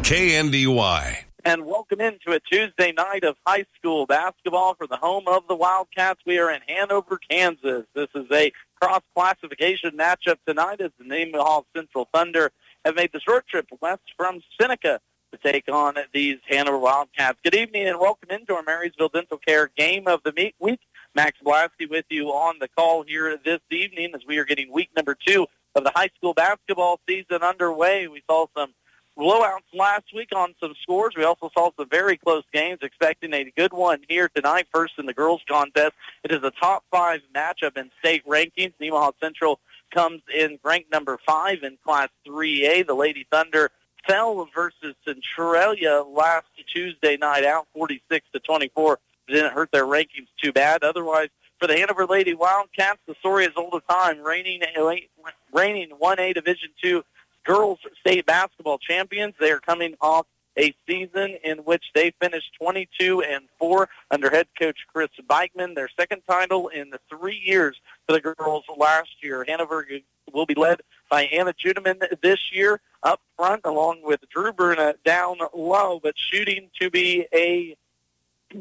KNDY. And welcome into a Tuesday night of high school basketball for the home of the Wildcats. We are in Hanover, Kansas. This is a cross-classification matchup tonight as the Nemaha Central Thunder have made the short trip west from Seneca to take on these Hanover Wildcats. Good evening and welcome into our Marysville Dental Care Game of the Week. Max Blasky with you on the call here this evening as we are getting week number 2 of the high school basketball season underway. We saw some blowouts last week on some scores. We also saw some very close games, expecting a good one here tonight. First in the girls' contest, it is a top 5 matchup in state rankings. Nemaha Central comes in ranked number 5 in Class 3A. The Lady Thunder fell versus Centralia last Tuesday night out 46-24. Didn't hurt their rankings too bad. Otherwise, for the Hanover Lady Wildcats, the story is all the time, reigning 1A Division II girls state basketball champions. They are coming off a season in which they finished 22-4 under head coach Chris Beichman, their second title in the 3 years for the girls last year. Hanover will be led by Anna Judeman this year up front, along with Drew Bruna down low, but shooting to be a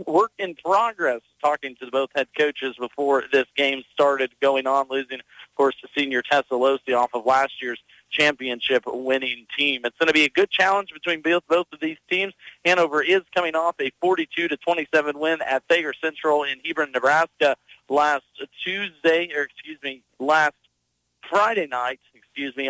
work in progress. Talking to both head coaches before this game started going on, losing, of course, to senior Tessa Losi off of last year's championship winning team. It's going to be a good challenge between both of these teams. Hanover is coming off a 42-27 win at Thayer Central in Hebron, Nebraska last Friday night,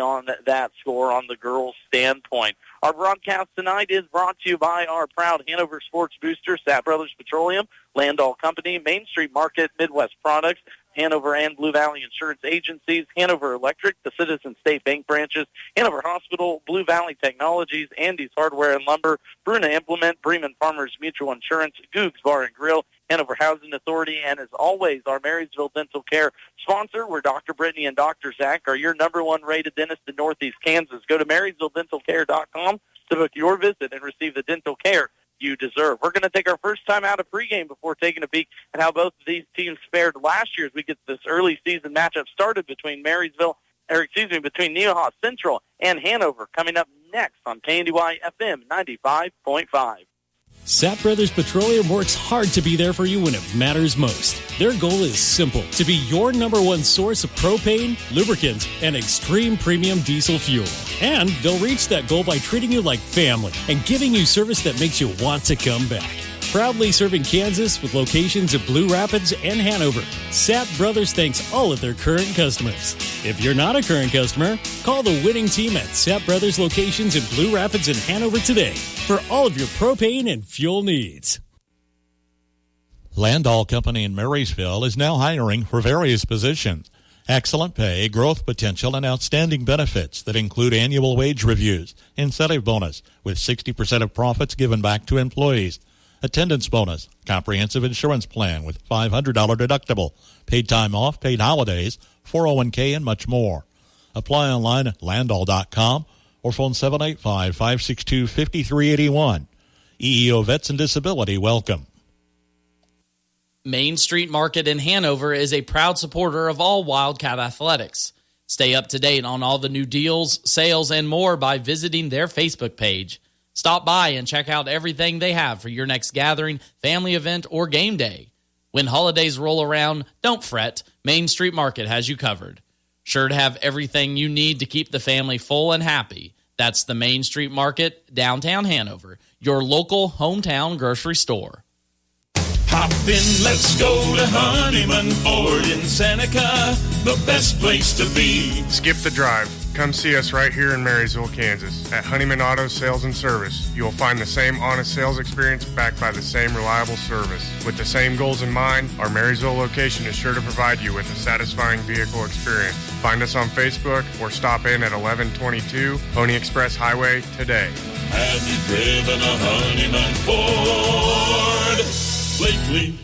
on that score on the girls' standpoint. Our broadcast tonight is brought to you by our proud Hanover sports booster, Sat Brothers Petroleum, Landall Company, Main Street Market, Midwest Products, Hanover and Blue Valley Insurance Agencies, Hanover Electric, the Citizen State Bank branches, Hanover Hospital, Blue Valley Technologies, Andy's Hardware and Lumber, Bruna Implement, Bremen Farmers Mutual Insurance, Goog's Bar and Grill, Hanover Housing Authority, and as always, our Marysville Dental Care sponsor, where Dr. Brittany and Dr. Zach are your number 1 rated dentist in Northeast Kansas. Go to MarysvilleDentalCare.com to book your visit and receive the dental care you deserve. We're going to take our first time out of pregame before taking a peek at how both of these teams fared last year as we get this early season matchup started between between Nemaha Central and Hanover, coming up next on KNDY FM 95.5. Sat Brothers Petroleum works hard to be there for you when it matters most. Their goal is simple: to be your number 1 source of propane, lubricants, and extreme premium diesel fuel. And they'll reach that goal by treating you like family and giving you service that makes you want to come back. Proudly serving Kansas with locations at Blue Rapids and Hanover, Sat Brothers thanks all of their current customers. If you're not a current customer, call the winning team at Sat Brothers locations in Blue Rapids and Hanover today for all of your propane and fuel needs. Landall Company in Marysville is now hiring for various positions. Excellent pay, growth potential, and outstanding benefits that include annual wage reviews, incentive bonus with 60% of profits given back to employees, attendance bonus, comprehensive insurance plan with $500 deductible, paid time off, paid holidays, 401k, and much more. Apply online at landall.com or phone 785-562-5381. EEO Vets and Disability welcome. Main Street Market in Hanover is a proud supporter of all Wildcat athletics. Stay up to date on all the new deals, sales, and more by visiting their Facebook page. Stop by and check out everything they have for your next gathering, family event, or game day. When holidays roll around, don't fret. Main Street Market has you covered. Sure to have everything you need to keep the family full and happy. That's the Main Street Market, downtown Hanover, your local hometown grocery store. Hop in, let's go to Honeyman Ford in Seneca, the best place to be. Skip the drive. Come see us right here in Marysville, Kansas. At Honeyman Auto Sales and Service, you will find the same honest sales experience backed by the same reliable service. With the same goals in mind, our Marysville location is sure to provide you with a satisfying vehicle experience. Find us on Facebook or stop in at 1122 Pony Express Highway today. Have you driven a Honeyman Ford lately?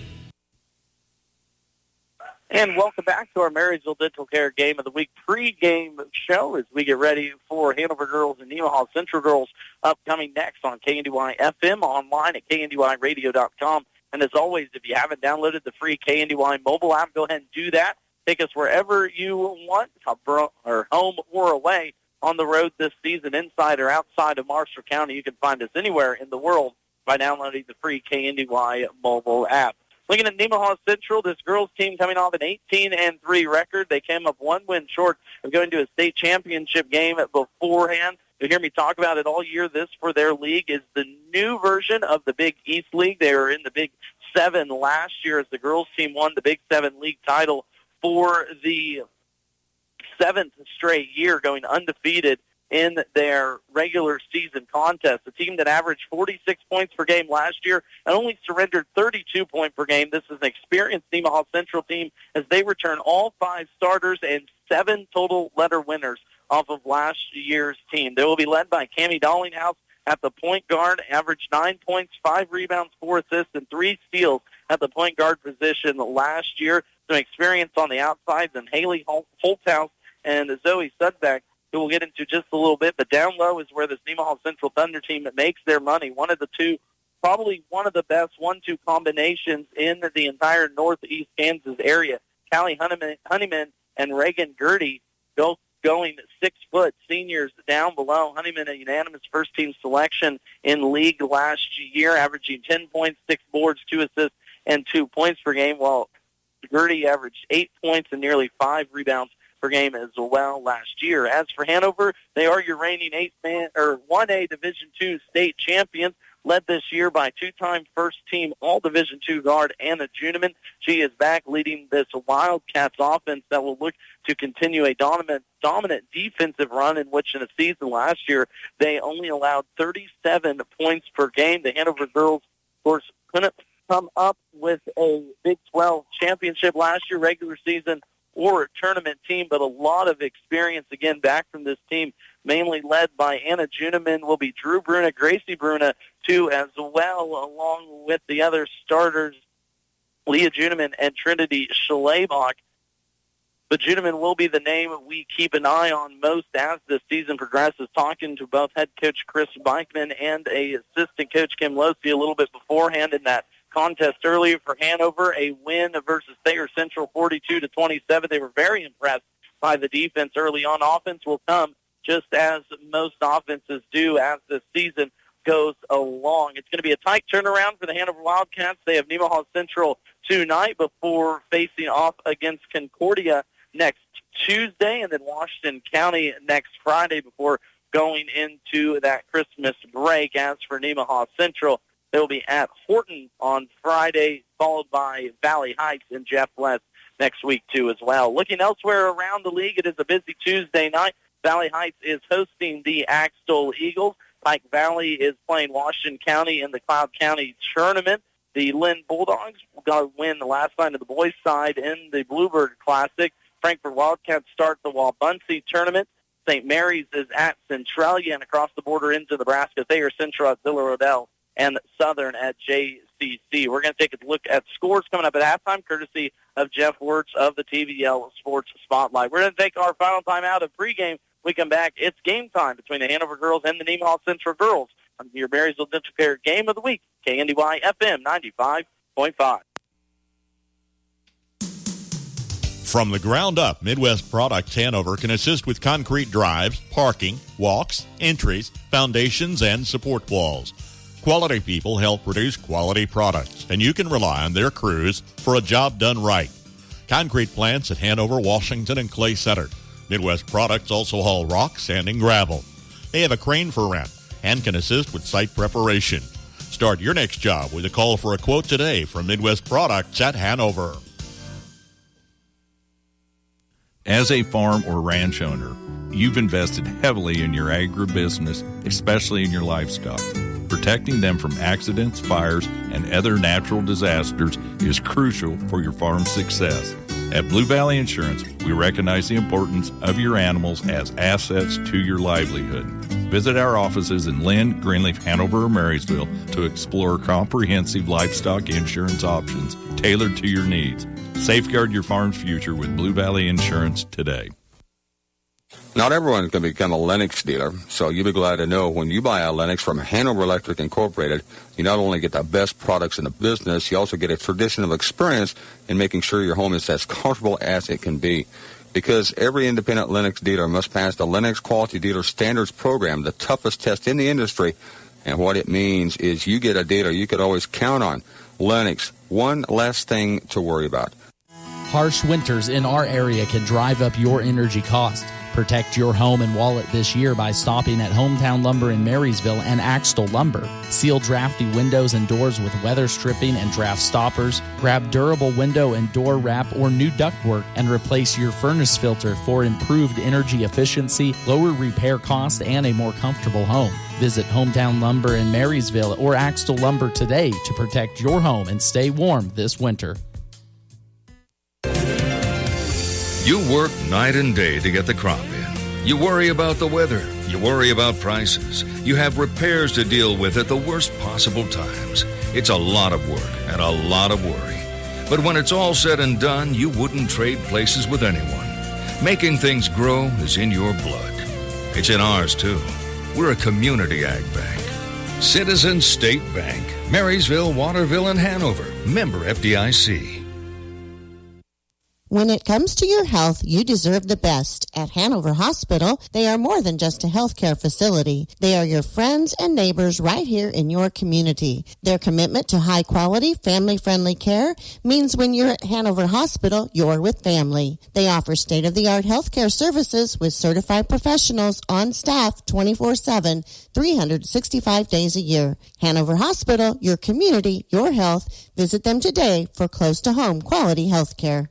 And welcome back to our Marysville Dental Care Game of the Week pre-game show as we get ready for Hanover Girls and Nemaha Central Girls upcoming next on KNDY FM, online at KNDYradio.com. And as always, if you haven't downloaded the free KNDY mobile app, go ahead and do that. Take us wherever you want, home or away. on the road this season, inside or outside of Marshall County. You can find us anywhere in the world by downloading the free KNDY mobile app. Looking at Nemaha Central, this girls team coming off an 18-3 record. They came up one win short of going to a state championship game beforehand. You'll hear me talk about it all year. This, for their league, is the new version of the Big East League. They were in the Big 7 last year as the girls team won the Big 7 league title for the 7th straight year, going undefeated in their regular season contest. A team that averaged 46 points per game last year and only surrendered 32 points per game. This is an experienced Nemaha Central team as they return all 5 starters and 7 total letter winners off of last year's team. They will be led by Cammie Dollinghouse at the point guard, averaged 9 points, 5 rebounds, 4 assists, and 3 steals at the point guard position last year. Some experience on the outsides, and Haley Holthouse and Zoe Sudbeck, who we'll get into just a little bit. But down low is where this Nemaha Central Thunder team makes their money. One of the two, probably one of the best 1-2 combinations in the entire northeast Kansas area. Callie Honeyman and Reagan Gertie going 6-foot seniors down below. Honeyman, a unanimous first-team selection in league last year, averaging 10 points, 6 boards, 2 assists, and 2 points per game, while Gertie averaged 8 points and nearly 5 rebounds per game as well last year. As for Hanover, they are your reigning 1A Division II state champions, led this year by 2-time first-team All-Division II guard Anna Juneman. She is back leading this Wildcats offense that will look to continue a dominant defensive run, in which in a season last year they only allowed 37 points per game. The Hanover girls, of course, couldn't come up with a Big 12 championship last year, regular season or a tournament team, but a lot of experience, again, back from this team, mainly led by Anna Juneman, will be Drew Bruna, Gracie Bruna, too, as well, along with the other starters, Leah Juneman and Trinity Schlebach. But Juneman will be the name we keep an eye on most as the season progresses, talking to both head coach Chris Beichman and assistant coach Kim Losey a little bit beforehand in that contest earlier for Hanover, a win versus Thayer Central 42-27. They were very impressed by the defense early on. Offense will come just as most offenses do as the season goes along. It's going to be a tight turnaround for the Hanover Wildcats. They have Nemaha Central tonight before facing off against Concordia next Tuesday, and then Washington County next Friday before going into that Christmas break. As for Nemaha Central, they will be at Horton on Friday, followed by Valley Heights and Jeff West next week, too, as well. Looking elsewhere around the league, it is a busy Tuesday night. Valley Heights is hosting the Axtell Eagles. Pike Valley is playing Washington County in the Cloud County tournament. The Lynn Bulldogs got a win the last night of the boys' side in the Bluebird Classic. Frankfort Wildcats start the Wabaunsee tournament. St. Mary's is at Centralia, and across the border into Nebraska, Thayer Central at Zilla Rodell, and Southern at JCC. We're going to take a look at scores coming up at halftime, courtesy of Jeff Wirtz of the TVL Sports Spotlight. We're going to take our final time out of pregame. We come back. It's game time between the Hanover girls and the Nemaha Central girls on your Marysville Dental Care Game of the Week, KNDY FM 95.5. From the ground up, Midwest Products Hanover can assist with concrete drives, parking, walks, entries, foundations, and support walls. Quality people help produce quality products, and you can rely on their crews for a job done right. Concrete plants at Hanover, Washington, and Clay Center. Midwest Products also haul rock, sand, and gravel. They have a crane for rent and can assist with site preparation. Start your next job with a call for a quote today from Midwest Products at Hanover. As a farm or ranch owner, you've invested heavily in your agribusiness, especially in your livestock. Protecting them from accidents, fires, and other natural disasters is crucial for your farm's success. At Blue Valley Insurance, we recognize the importance of your animals as assets to your livelihood. Visit our offices in Lynn, Greenleaf, Hanover, or Marysville to explore comprehensive livestock insurance options tailored to your needs. Safeguard your farm's future with Blue Valley Insurance today. Not everyone can become a Lennox dealer, so you'll be glad to know when you buy a Lennox from Hanover Electric Incorporated, you not only get the best products in the business, you also get a tradition of experience in making sure your home is as comfortable as it can be. Because every independent Lennox dealer must pass the Lennox Quality Dealer Standards Program, the toughest test in the industry. And what it means is you get a dealer you could always count on. Lennox, one less thing to worry about. Harsh winters in our area can drive up your energy cost. Protect your home and wallet this year by stopping at Hometown Lumber in Marysville and Axtell Lumber. Seal drafty windows and doors with weather stripping and draft stoppers. Grab durable window and door wrap or new ductwork and replace your furnace filter for improved energy efficiency, lower repair cost, and a more comfortable home. Visit Hometown Lumber in Marysville or Axtell Lumber today to protect your home and stay warm this winter. You work night and day to get the crop in. You worry about the weather. You worry about prices. You have repairs to deal with at the worst possible times. It's a lot of work and a lot of worry. But when it's all said and done, you wouldn't trade places with anyone. Making things grow is in your blood. It's in ours, too. We're a community ag bank. Citizens State Bank. Marysville, Waterville, and Hanover. Member FDIC. When it comes to your health, you deserve the best. At Hanover Hospital, they are more than just a healthcare facility. They are your friends and neighbors right here in your community. Their commitment to high-quality, family-friendly care means when you're at Hanover Hospital, you're with family. They offer state-of-the-art healthcare services with certified professionals on staff 24/7, 365 days a year. Hanover Hospital, your community, your health. Visit them today for close-to-home quality healthcare.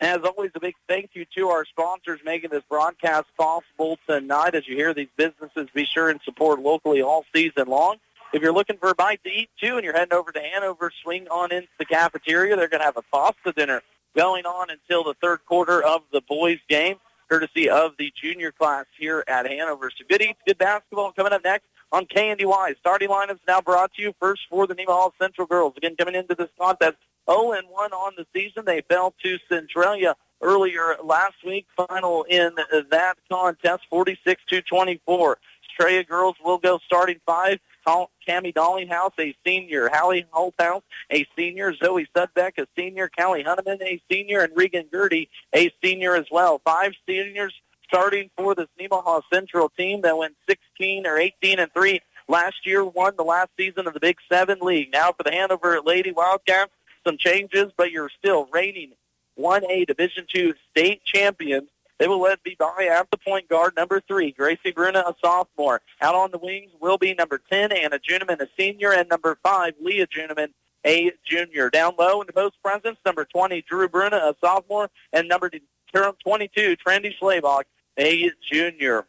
As always, a big thank you to our sponsors making this broadcast possible tonight. As you hear these businesses, be sure and support locally all season long. If you're looking for a bite to eat, too, and you're heading over to Hanover, swing on into the cafeteria. They're going to have a pasta dinner going on until the third quarter of the boys' game, courtesy of the junior class here at Hanover. So good eats, good basketball coming up next on KNDY. Starting lineups now brought to you first for the Nemaha Central girls. Again, coming into this contest, 0-1 on the season. They fell to Centralia earlier last week. Final in that contest, 46-24. Centralia girls will go starting five. Cammie Dollinghouse, a senior. Hallie Holthouse, a senior. Zoe Sudbeck, a senior. Callie Hunneman, a senior. And Regan Gertie, a senior as well. Five seniors starting for this Nemaha Central team that went 18-3 last year, won the last season of the Big 7 League. Now for the Hanover Lady Wildcats, some changes, but you're still reigning 1A Division II state champions. They will be by at the point guard, number 3, Gracie Bruna, a sophomore. Out on the wings will be number 10, Anna Juneman, a senior, and number 5, Leah Juneman, a junior. Down low in the post presence, number 20, Drew Bruna, a sophomore, and number 22, Trendy Schlabach, a junior.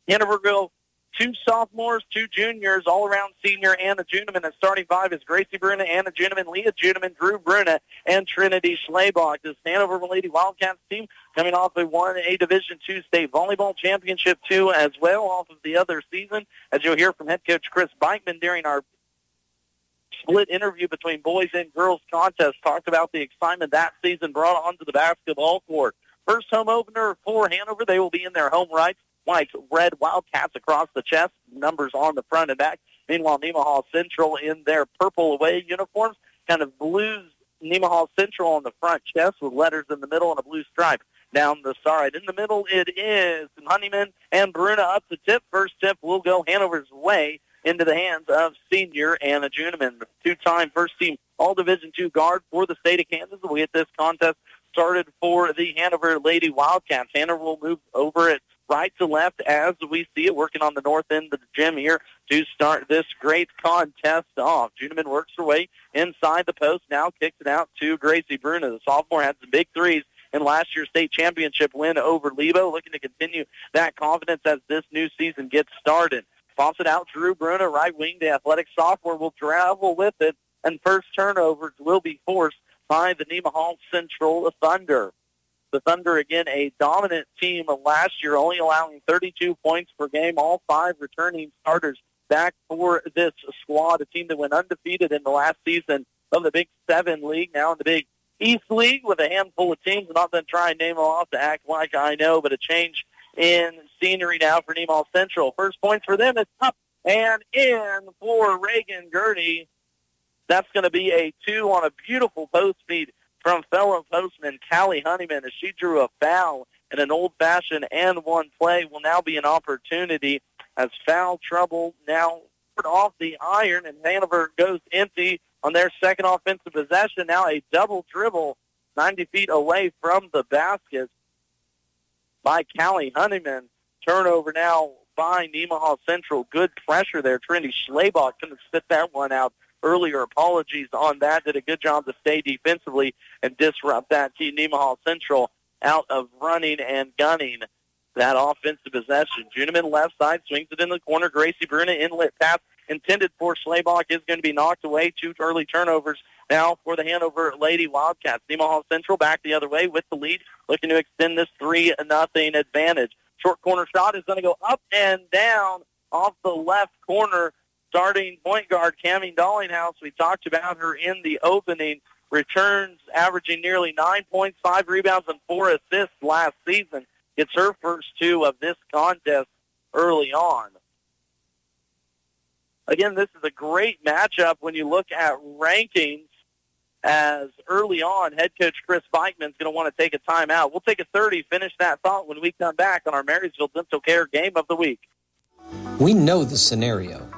Hanover will 2 sophomores, 2 juniors, all-around senior Anna Juneman. And starting 5 is Gracie Bruna, Anna Juneman, Leah Juneman, Drew Bruna, and Trinity Schlabach. This Hanover Lady Wildcats team coming off a 1A Division II state volleyball championship, too, as well, off of the other season. As you'll hear from head coach Chris Beichman during our split interview between boys and girls contest, talked about the excitement that season brought onto the basketball court. First home opener for Hanover. They will be in their home rights. White, red Wildcats across the chest, numbers on the front and back. Meanwhile, Nemaha Central in their purple away uniforms, kind of blues Nemaha Central on the front chest with letters in the middle and a blue stripe down the side. In the middle, it is Honeyman and Bruna up to tip. First tip will go Hanover's way into the hands of senior Anna Juneman, two-time first-team All-Division II guard for the state of Kansas. We'll get this contest started for the Hanover Lady Wildcats. Hanover will move over it right to left as we see it, working on the north end of the gym here to start this great contest off. Juneman works her way inside the post, now kicks it out to Gracie Bruna. The sophomore had some big threes in last year's state championship win over Lebo, looking to continue that confidence as this new season gets started. Pops it out, Drew Bruna, right wing. The athletic sophomore will travel with it, and first turnovers will be forced by the Nemaha Central Thunder. The Thunder, again, a dominant team last year, only allowing 32 points per game. All 5 returning starters back for this squad, a team that went undefeated in the last season of the Big 7 League, now in the Big East League with a handful of teams. I'm not going to try and name them off to act like I know, but a change in scenery now for Nemaha Central. First points for them is up and in for Reagan Gertie. That's going to be a 2 on a beautiful post feed from fellow postman Callie Honeyman as she drew a foul in an old-fashioned and one play. Will now be an opportunity as foul trouble now off the iron, and Hanover goes empty on their second offensive possession. Now a double dribble 90 feet away from the basket by Callie Honeyman. Turnover now by Nemaha Central. Good pressure there. Trinity Schlabach couldn't spit that one out earlier. Apologies on that. Did a good job to stay defensively and disrupt that. Team Nemaha Central out of running and gunning that offensive possession. Juneman left side, swings it in the corner. Gracie Bruna inlet pass intended for Schlabach is going to be knocked away. 2 early turnovers now for the Hanover Lady Wildcats. Nemaha Central back the other way with the lead, looking to extend this 3-0 advantage. Short corner shot is going to go up and down off the left corner. Starting point guard Cammie Dollinghouse, we talked about her in the opening, returns averaging nearly 9 points, 5 rebounds, and 4 assists last season. Gets her first 2 of this contest early on. Again, this is a great matchup when you look at rankings, as early on, head coach Chris Beichmann is going to want to take a timeout. We'll take a 30, finish that thought when we come back on our Marysville Dental Care Game of the Week. We know the scenario.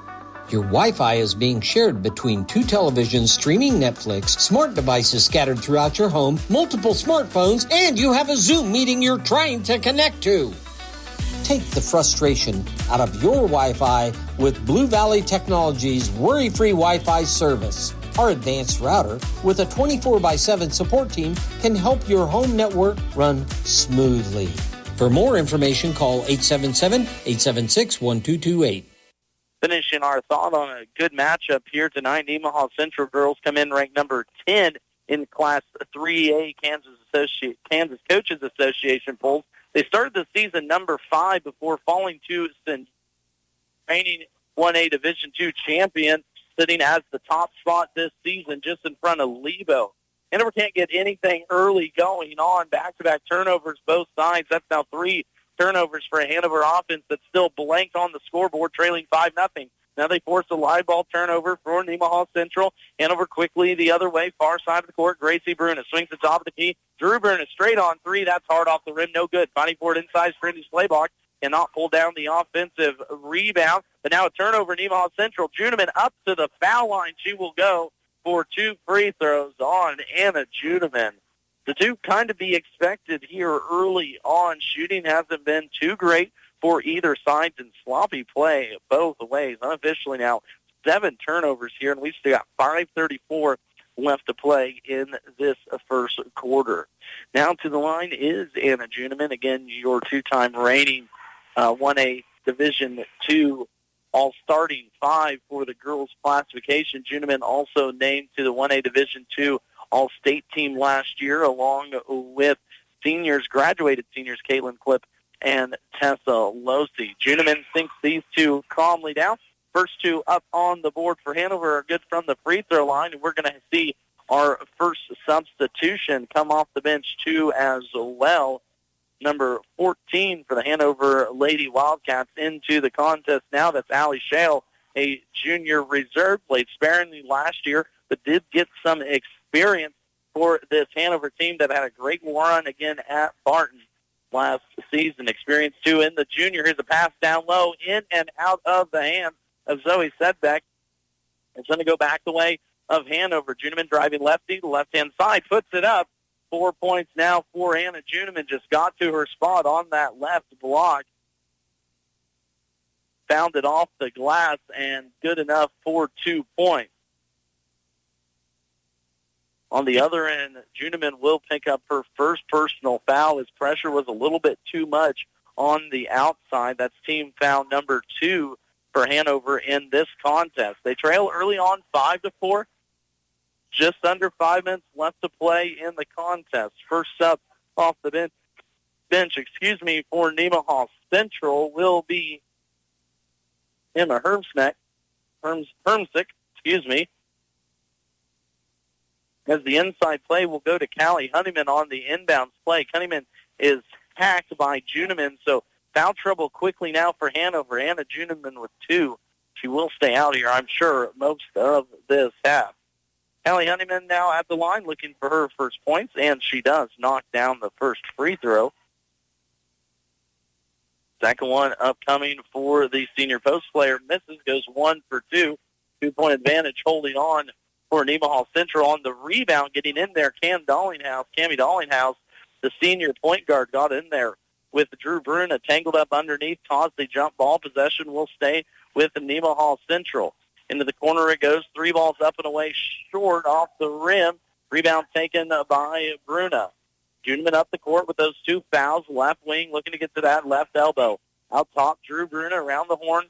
Your Wi-Fi is being shared between 2 televisions streaming Netflix, smart devices scattered throughout your home, multiple smartphones, and you have a Zoom meeting you're trying to connect to. Take the frustration out of your Wi-Fi with Blue Valley Technologies' worry-free Wi-Fi service. Our advanced router with a 24/7 support team can help your home network run smoothly. For more information, call 877-876-1228. Finishing our thought on a good matchup here tonight, Nemaha Central girls come in ranked number 10 in Class 3A Kansas Coaches Association polls. They started the season number 5 before falling to reigning 1A Division II champion, sitting as the top spot this season just in front of Lebo. Hanover can't get anything early going on. Back-to-back turnovers both sides. That's now 3 turnovers for a Hanover offense that's still blank on the scoreboard, trailing 5-0. Now they force a live ball turnover for Nemaha Central. Hanover quickly the other way, far side of the court. Gracie Bruna swings the top of the key. Drew Bruna straight on 3. That's hard off the rim. No good. Fighting for it inside. Trinity Schlabach cannot pull down the offensive rebound. But now a turnover, Nemaha Central. Juneman up to the foul line. She will go for 2 free throws on Anna Juneman. The 2 kind of be expected here early on. Shooting hasn't been too great for either side, and sloppy play both ways. Unofficially now, 7 turnovers here, and we've still got 5:34 left to play in this first quarter. Now to the line is Anna Juneman, again, your 2-time reigning 1A Division II all-starting 5 for the girls' classification. Juneman also named to the 1A Division II all-state team last year, along with graduated seniors Caitlin Klipp and Tessa Losi. Juneman thinks these 2 calmly down. First 2 up on the board for Hanover are good from the free throw line, and we're going to see our first substitution come off the bench too as well. Number 14 for the Hanover Lady Wildcats into the contest now. That's Allie Shale, a junior reserve, played sparingly last year, but did get some experience for this Hanover team that had a great run again at Barton last season. Experience too in the junior. Here's a pass down low, in and out of the hands of Zoe Sedbeck. It's going to go back the way of Hanover. Juneman driving lefty, the left-hand side, puts it up. 4 points now for Anna Juneman. Just got to her spot on that left block. Found it off the glass and good enough for 2 points. On the other end, Juneman will pick up her first personal foul. His pressure was a little bit too much on the outside. That's team foul number 2 for Hanover in this contest. They trail early on 5-4. Just under 5 minutes left to play in the contest. First up off the bench, for Nemaha Central will be Emma Hermsick, As the inside play will go to Callie Honeyman on the inbounds play. Honeyman is hacked by Juneman, so foul trouble quickly now for Hanover. Anna Juneman with 2. She will stay out here, I'm sure, most of this half. Callie Honeyman now at the line looking for her first points, and she does knock down the first free throw. Second one upcoming for the senior post player. Misses, goes 1 for 2. 2-point advantage holding on for Nemaha Central. On the rebound, getting in there, Cami Dollinghouse, the senior point guard, got in there with Drew Bruna tangled up underneath, caused the jump ball. Possession will stay with Nemaha Central. Into the corner it goes. 3 balls up and away short off the rim. Rebound taken by Bruna. Juneman up the court with those 2 fouls. Left wing looking to get to that left elbow. Out top, Drew Bruna around the horn.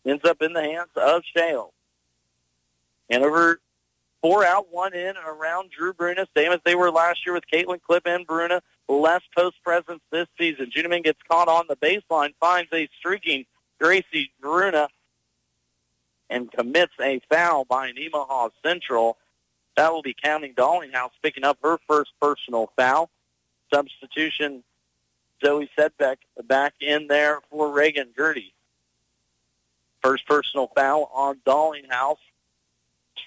Ends up in the hands of Shale. Hanover 4 out, 1 in around Drew Bruna, same as they were last year with Caitlin Clip and Bruna. Less post presence this season. Juneman gets caught on the baseline, finds a streaking Gracie Bruna, and commits a foul by Nemaha Central. That will be Cami Dollinghouse picking up her first personal foul. Substitution, Zoe Sedbeck back in there for Reagan Gertie. First personal foul on Dollinghouse.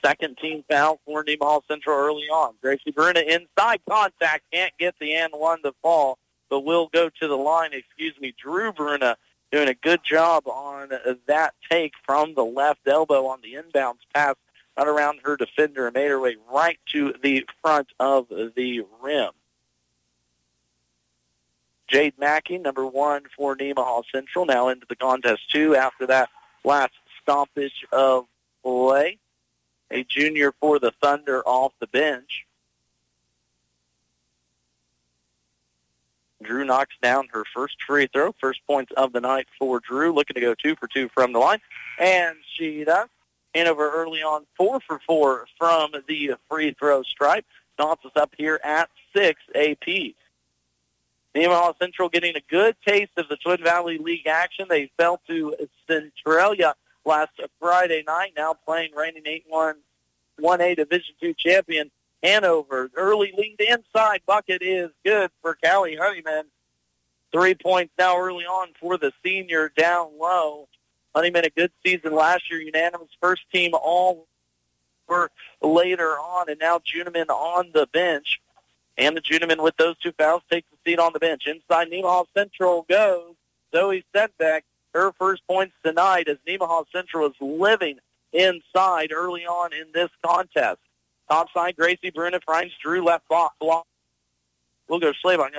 Second team foul for Nemaha Central early on. Gracie Bruna inside contact, can't get the and one to fall, but will go to the line. Drew Bruna doing a good job on that take from the left elbow on the inbounds pass, not around her defender, and made her way right to the front of the rim. Jade Mackey, number 1 for Nemaha Central, now into the contest 2 after that last stoppage of play. A junior for the Thunder off the bench. Drew knocks down her first free throw. First points of the night for Drew, looking to go 2 for 2 from the line. And she does. Hanover early on 4 for 4 from the free throw stripe. Knots us up here at 6 AP. Nemaha Central getting a good taste of the Twin Valley League action. They fell to Centralia last Friday night, now playing reigning 1A Division II champion Hanover. Early lead inside bucket is good for Callie Honeyman. 3 points now early on for the senior down low. Honeyman a good season last year, unanimous first team all for later on, and now Juneman on the bench. And the Juneman with those 2 fouls takes the seat on the bench. Inside Nemaha Central goes Zoe Sedbeck. Her first points tonight as Nemaha Central is living inside early on in this contest. Topside, Gracie Bruna finds Drew left block. We'll go Schlabach.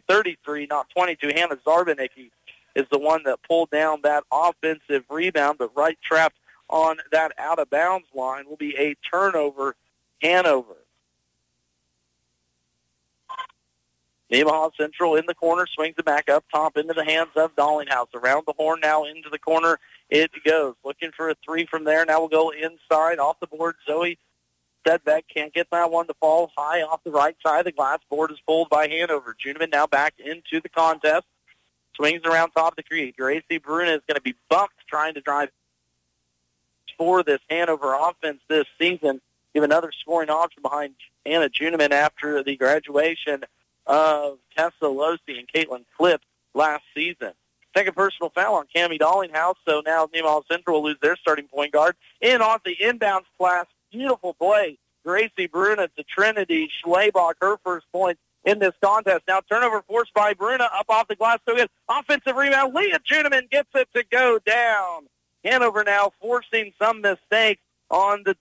33, not 22. Hannah Zarbanicki is the one that pulled down that offensive rebound, but right trapped on that out-of-bounds line will be a turnover, Hanover. Nemaha Central in the corner, swings it back up top into the hands of Dollinghouse. Around the horn now into the corner it goes. Looking for a 3 from there. Now we'll go inside. Off the board, Zoe Sedbeck can't get that one to fall high off the right side. The glass board is pulled by Hanover. Juneman now back into the contest. Swings around top of the creek. Gracie Bruna is going to be bumped trying to drive for this Hanover offense this season. Give another scoring option behind Anna Juneman after the graduation of Tessa Losi and Caitlin Clip last season. Second personal foul on Cami Dollinghouse, so now Nemaha Central will lose their starting point guard. In off the inbounds pass, beautiful play. Gracie Bruna to Trinity Schlabach, her first point in this contest. Now turnover forced by Bruna, up off the glass, so good. Offensive rebound, Leah Juneman gets it to go down. Hanover now forcing some mistakes on the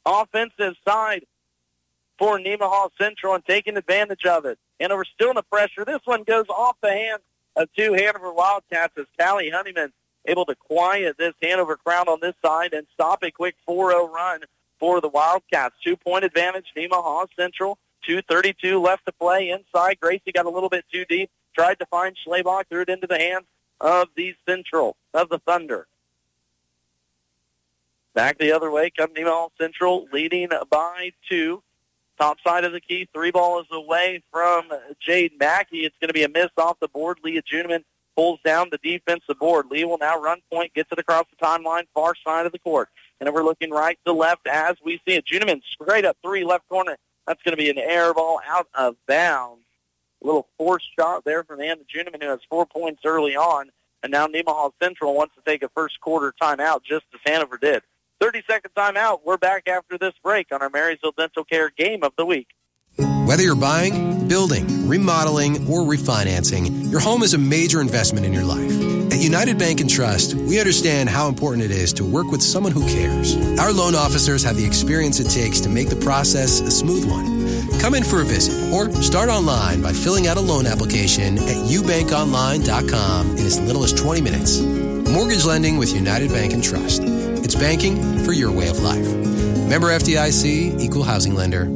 offensive side for Nemaha Central and taking advantage of it. Hanover still in the pressure. This one goes off the hands of 2 Hanover Wildcats as Callie Honeyman able to quiet this Hanover crowd on this side and stop a quick 4-0 run for the Wildcats. 2-point advantage, Nemaha Central. 2:32 left to play inside. Gracie got a little bit too deep, tried to find Schlabach, threw it into the hands of the Thunder. Back the other way comes Nemaha Central, leading by 2. Top side of the key, 3 ball is away from Jade Mackey. It's going to be a miss off the board. Leah Juneman pulls down the defensive board. Leah will now run point, gets it across the timeline, far side of the court. And we're looking right to left as we see it. Juneman straight up 3 left corner. That's going to be an air ball out of bounds. A little forced shot there from Anna Juneman, who has 4 points early on. And now Nemaha Central wants to take a first quarter timeout, just as Hanover did. 30-second timeout. We're back after this break on our Marysville Dental Care Game of the Week. Whether you're buying, building, remodeling, or refinancing, your home is a major investment in your life. At United Bank and Trust, we understand how important it is to work with someone who cares. Our loan officers have the experience it takes to make the process a smooth one. Come in for a visit or start online by filling out a loan application at ubankonline.com in as little as 20 minutes. Mortgage lending with United Bank and Trust. It's banking for your way of life. Member FDIC, Equal Housing Lender.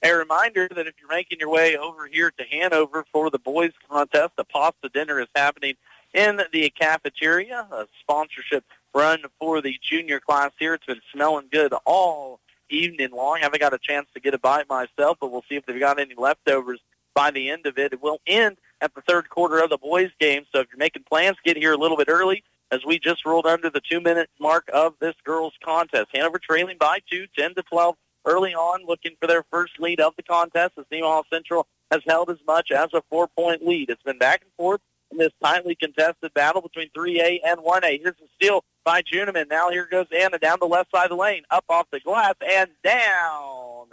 A reminder that if you're making your way over here to Hanover for the boys contest, the pasta dinner is happening in the cafeteria, a sponsorship run for the junior class here. It's been smelling good all evening long. I haven't got a chance to get a bite myself, but we'll see if they've got any leftovers by the end of it. It will end at the third quarter of the boys game, so if you're making plans, get here a little bit early as we just rolled under the 2-minute mark of this girls contest. Hanover trailing by 2, 10-12. Early on, looking for their first lead of the contest, as Nemaha Central has held as much as a 4-point lead. It's been back and forth in this tightly contested battle between 3A and 1A. Here's a steal by Juniman. Now here goes Anna down the left side of the lane, up off the glass, and down.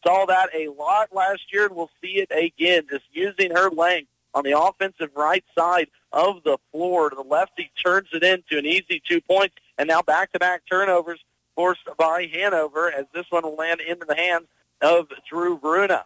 Saw that a lot last year, and we'll see it again, just using her length on the offensive right side of the floor. The lefty turns it into an easy 2 points, and now back-to-back turnovers forced by Hanover, as this one will land into the hands of Drew Bruna.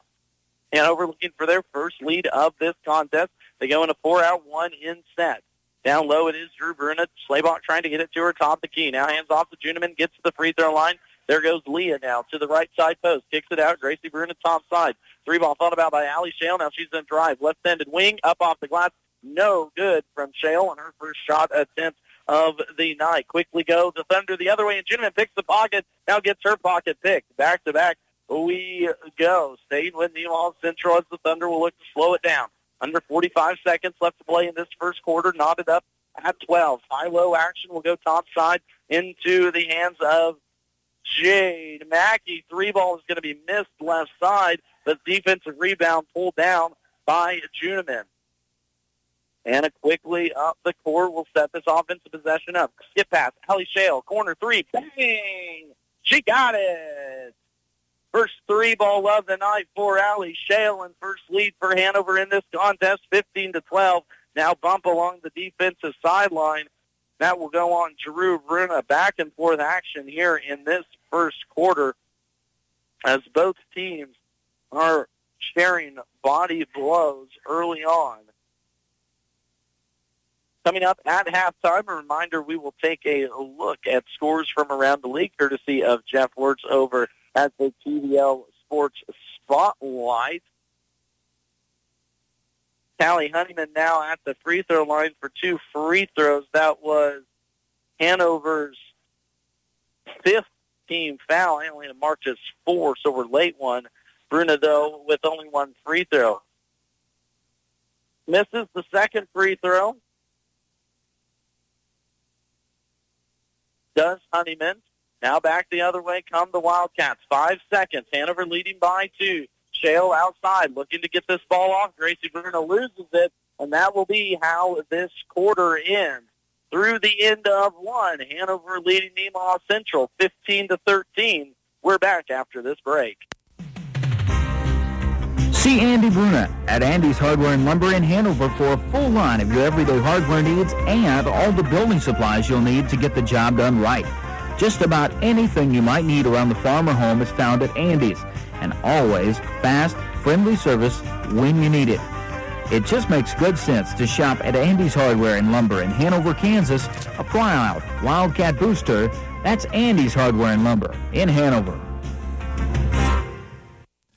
Hanover looking for their first lead of this contest. They go in a 4-out-1 in set. Down low it is Drew Bruna. Slaybach trying to get it to her top of the key. Now hands off to Juniman, gets to the free throw line. There goes Leah now to the right side post. Kicks it out. Gracie Bruna top side. 3-ball thought about by Allie Shale. Now she's going to drive. Left-handed wing up off the glass. No good from Shale on her first shot attempt of the night. Quickly go the Thunder the other way, and Juniman picks the pocket, now gets her pocket picked. Back-to-back we go. Staying with Nemaha Central as the Thunder will look to slow it down. Under 45 seconds left to play in this first quarter, knotted up at 12. High-low action will go top side into the hands of Jade Mackey. 3-ball is going to be missed left side, but defensive rebound pulled down by Juniman. Anna quickly up the court will set this offensive possession up. Skip pass, Allie Shale, corner 3, bang! She got it! First 3-ball of the night for Allie Shale, and first lead for Hanover in this contest, 15-12. Now bump along the defensive sideline. That will go on Drew Bruna. Back and forth action here in this first quarter as both teams are sharing body blows early on. Coming up at halftime, a reminder, we will take a look at scores from around the league, courtesy of Jeff Wirtz over at the TVL Sports Spotlight. Callie Honeyman now at the free throw line for 2 free throws. That was Hanover's 5th team foul. Annalena marked as 4, so we're late one. Bruna, though, with only 1 free throw. Misses the second free throw. Does Honeyman. Now back the other way come the Wildcats. 5 seconds. Hanover leading by 2. Shale outside looking to get this ball off. Gracie Bruna loses it, and that will be how this quarter ends. Through the end of 1, Hanover leading Nemaha Central 15-13. We're back after this break. See Andy Bruna at Andy's Hardware and Lumber in Hanover for a full line of your everyday hardware needs and all the building supplies you'll need to get the job done right. Just about anything you might need around the farm or home is found at Andy's, and always fast, friendly service when you need it. It just makes good sense to shop at Andy's Hardware and Lumber in Hanover, Kansas, a proud Wildcat booster. That's Andy's Hardware and Lumber in Hanover.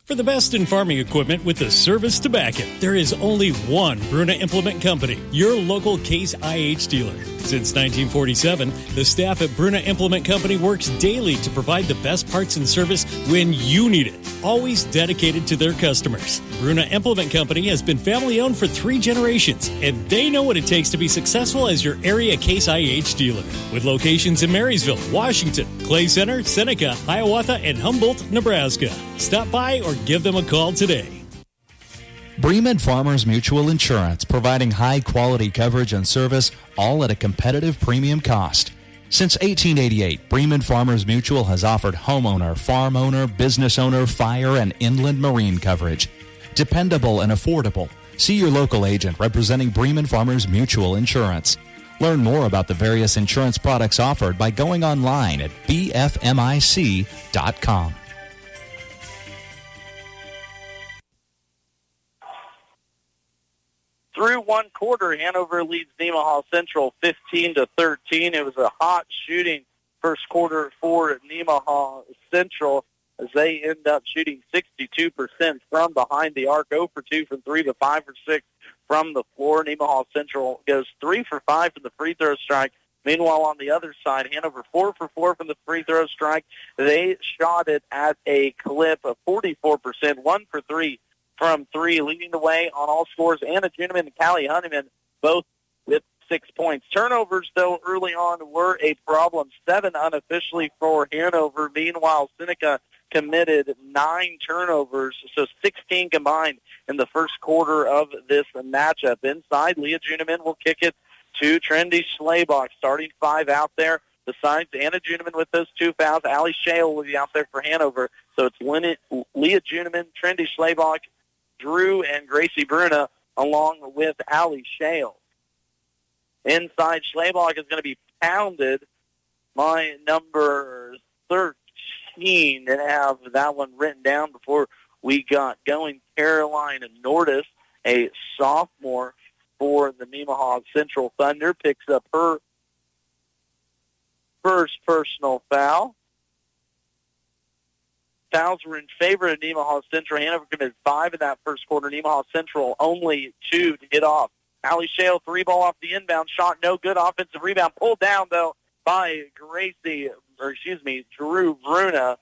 For the best in farming equipment with the service to back it, there is only one Bruna Implement Company, your local Case IH dealer. Since 1947, the staff at Bruna Implement Company works daily to provide the best parts and service when you need it. Always dedicated to their customers. Bruna Implement Company has been family-owned for 3 generations, and they know what it takes to be successful as your area Case IH dealer. With locations in Marysville, Washington, Clay Center, Seneca, Hiawatha, and Humboldt, Nebraska. Stop by or give them a call today. Bremen Farmers Mutual Insurance, providing high-quality coverage and service, all at a competitive premium cost. Since 1888, Bremen Farmers Mutual has offered homeowner, farm owner, business owner, fire, and inland marine coverage. Dependable and affordable. See your local agent representing Bremen Farmers Mutual Insurance. Learn more about the various insurance products offered by going online at bfmic.com. Through one quarter, Hanover leads Nemaha Central 15-13. It was a hot shooting first quarter for Nemaha Central as they end up shooting 62% from behind the arc, 0 for 2 from 3 to 5 for 6 from the floor. Nemaha Central goes 3 for 5 from the free throw strike. Meanwhile, on the other side, Hanover 4 for 4 from the free throw strike. They shot it at a clip of 44%, 1 for 3 from 3, leading the way on all scores. Anna Juneman and Callie Honeyman both with 6 points. Turnovers, though, early on were a problem. 7 unofficially for Hanover. Meanwhile, Seneca committed 9 turnovers, so 16 combined in the first quarter of this matchup. Inside, Leah Juneman will kick it to Trendy Schlabach, starting 5 out there. Besides Anna Juneman with those 2 fouls, Allie Shale will be out there for Hanover. So it's Leah Juneman, Trendy Schlabach, Drew, and Gracie Bruna, along with Allie Shale. Inside, Schlabach is going to be pounded by number 13. And have that one written down before we got going. Caroline Nordis, a sophomore for the Nemaha Central Thunder, picks up her first personal foul. Fouls were in favor of Nemaha Central. Hanover committed 5 in that first quarter. Nemaha Central only 2 to get off. Allie Shale, 3 ball off the inbound shot, no good. Offensive rebound pulled down, though, by Drew Bruna,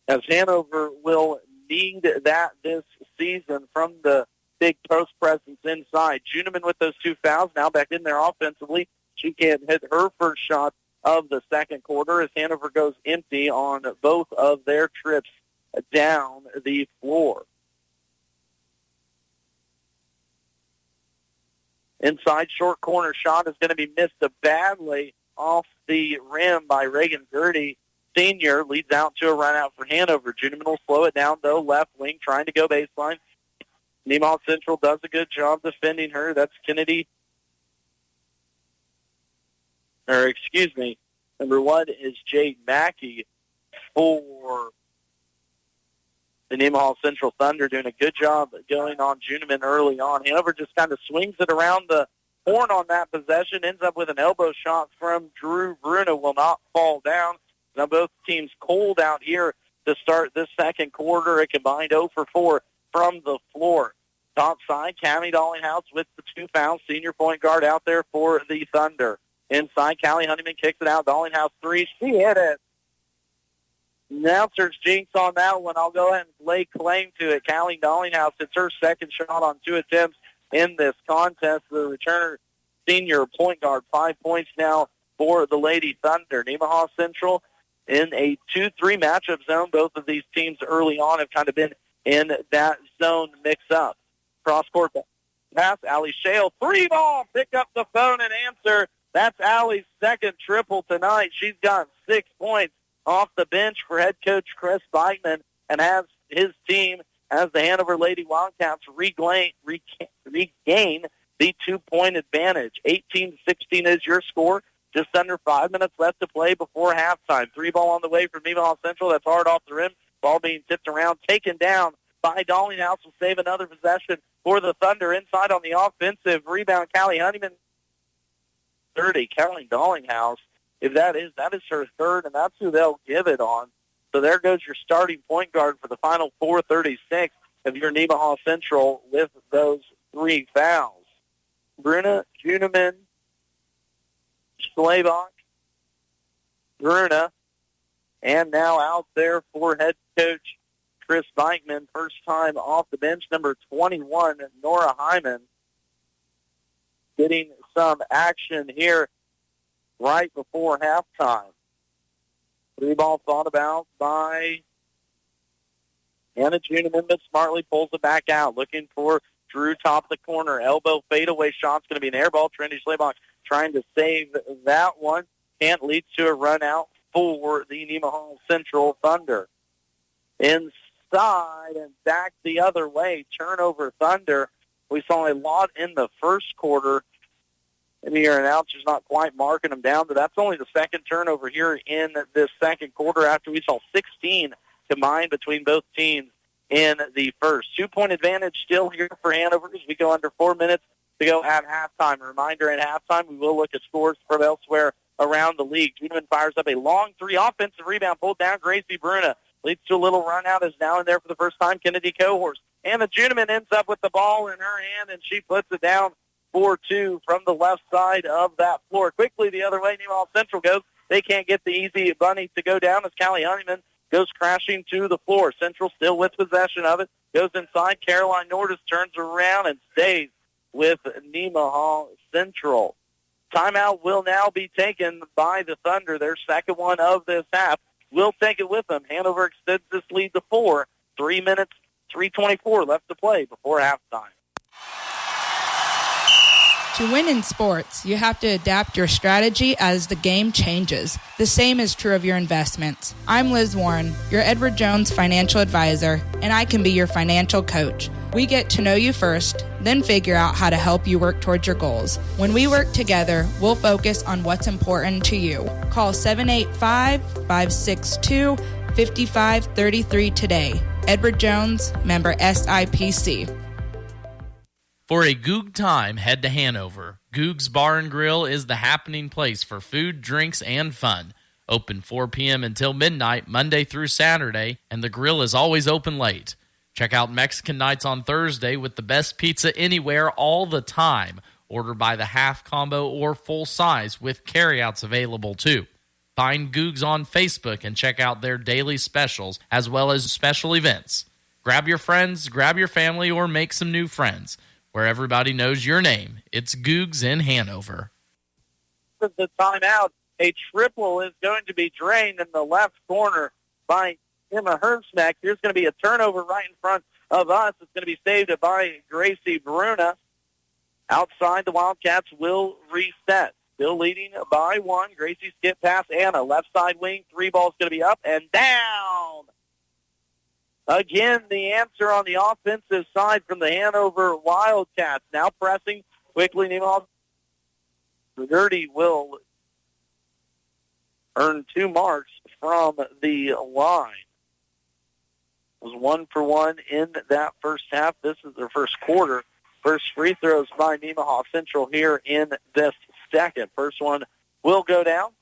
as Hanover will need that this season from the big post presence inside. Juneman with those 2 fouls, now back in there offensively. She can't hit her first shot of the second quarter as Hanover goes empty on both of their trips down the floor. Inside short corner shot is going to be missed badly off the rim by Reagan Gertie. Senior leads out to a run out for Hanover. Juneman will slow it down, though, left wing, trying to go baseline. Nemaha Central does a good job defending her. That's number 1 is Jade Mackey for the Nemaha Central Thunder, doing a good job going on Juneman early on. Hanover just kind of swings it around the horn on that possession, ends up with an elbow shot from Drew Bruna, will not fall down. Now both teams cold out here to start this second quarter, a combined 0 for 4 from the floor. Top side, Cammy Dollinghouse with the 2 fouls, senior point guard out there for the Thunder. Inside, Callie Honeyman kicks it out. Dollinghouse 3. She hit it. Announcer's jinx on that one. I'll go ahead and lay claim to it. Callie Dollinghouse, it's her second shot on 2 attempts in this contest. The returner, senior point guard, 5 points now for the Lady Thunder. Nemaha Central in a 2-3 matchup zone. Both of these teams early on have kind of been in that zone mix-up. Cross-court pass, Allie Shale, 3 ball, pick up the phone and answer. That's Allie's second triple tonight. She's got 6 points off the bench for head coach Chris Beitman and has his team, as the Hanover Lady Wildcats, regain the 2-point advantage. 18-16 is your score. Just under 5 minutes left to play before halftime. 3 ball on the way from Nemaha Central. That's hard off the rim. Ball being tipped around, taken down by Dollinghouse. Will save another possession for the Thunder. Inside on the offensive rebound, Callie Honeyman. 30, Callie Dollinghouse. If that is her third, and that's who they'll give it on. So there goes your starting point guard for the final 4:36 of your Nemaha Central with those 3 fouls. Bruna, Juneman, Schlabach, Bruna, and now out there for head coach Chris Beitman. First time off the bench, number 21, Nora Hyman, getting some action here right before halftime. 3 ball thought about by Anna Juniman, but smartly pulls it back out, looking for Drew top of the corner. Elbow fadeaway shot's going to be an air ball. Trinity Schlebach trying to save that one. Can't lead to a run out for the Nemaha Central Thunder. Inside and back the other way. Turnover Thunder. We saw a lot in the first quarter. Maybe your announcer's not quite marking them down, but that's only the second turnover here in this second quarter after we saw 16 combined between both teams in the first. 2-point advantage still here for Hanover as we go under 4 minutes to go at halftime. A reminder, at halftime, we will look at scores from elsewhere around the league. Juniman fires up a long three. Offensive rebound pulled down. Gracie Bruna leads to a little run out. Is now in there for the first time. Kennedy Cohorse. Anna Juniman ends up with the ball in her hand, and she puts it down 4-2 from the left side of that floor. Quickly the other way, Nemaha Central goes. They can't get the easy bunny to go down as Callie Honeyman goes crashing to the floor. Central still with possession of it. Goes inside. Caroline Nordis turns around and stays with Nemaha Central. Timeout will now be taken by the Thunder. Their second one of this half. Will take it with them. Hanover extends this lead to 4. 3 minutes, 3:24 left to play before halftime. To win in sports, you have to adapt your strategy as the game changes. The same is true of your investments. I'm Liz Warren, your Edward Jones financial advisor, and I can be your financial coach. We get to know you first, then figure out how to help you work towards your goals. When we work together, we'll focus on what's important to you. Call 785-562-5533 today. Edward Jones, member SIPC. For a Goog time, head to Hanover. Goog's Bar and Grill is the happening place for food, drinks, and fun. Open 4 p.m. until midnight, Monday through Saturday, and the grill is always open late. Check out Mexican nights on Thursday with the best pizza anywhere all the time. Order by the half combo or full size with carryouts available too. Find Googs on Facebook and check out their daily specials as well as special events. Grab your friends, grab your family, or make some new friends. Where everybody knows your name, it's Googs in Hanover. The timeout, a triple is going to be drained in the left corner by Emma Herbsnack. Here's going to be a turnover right in front of us. It's going to be saved by Gracie Bruna. Outside, the Wildcats will reset. Still leading by 1. Gracie skip past Anna. Left side wing, 3 ball's going to be up and down. Again, the answer on the offensive side from the Hanover Wildcats. Now pressing quickly. Nemaha Gertie will earn 2 marks from the line. It was 1 for 1 in that first half. This is their first quarter. First free throws by Nemaha Central here in this second. First one will go down.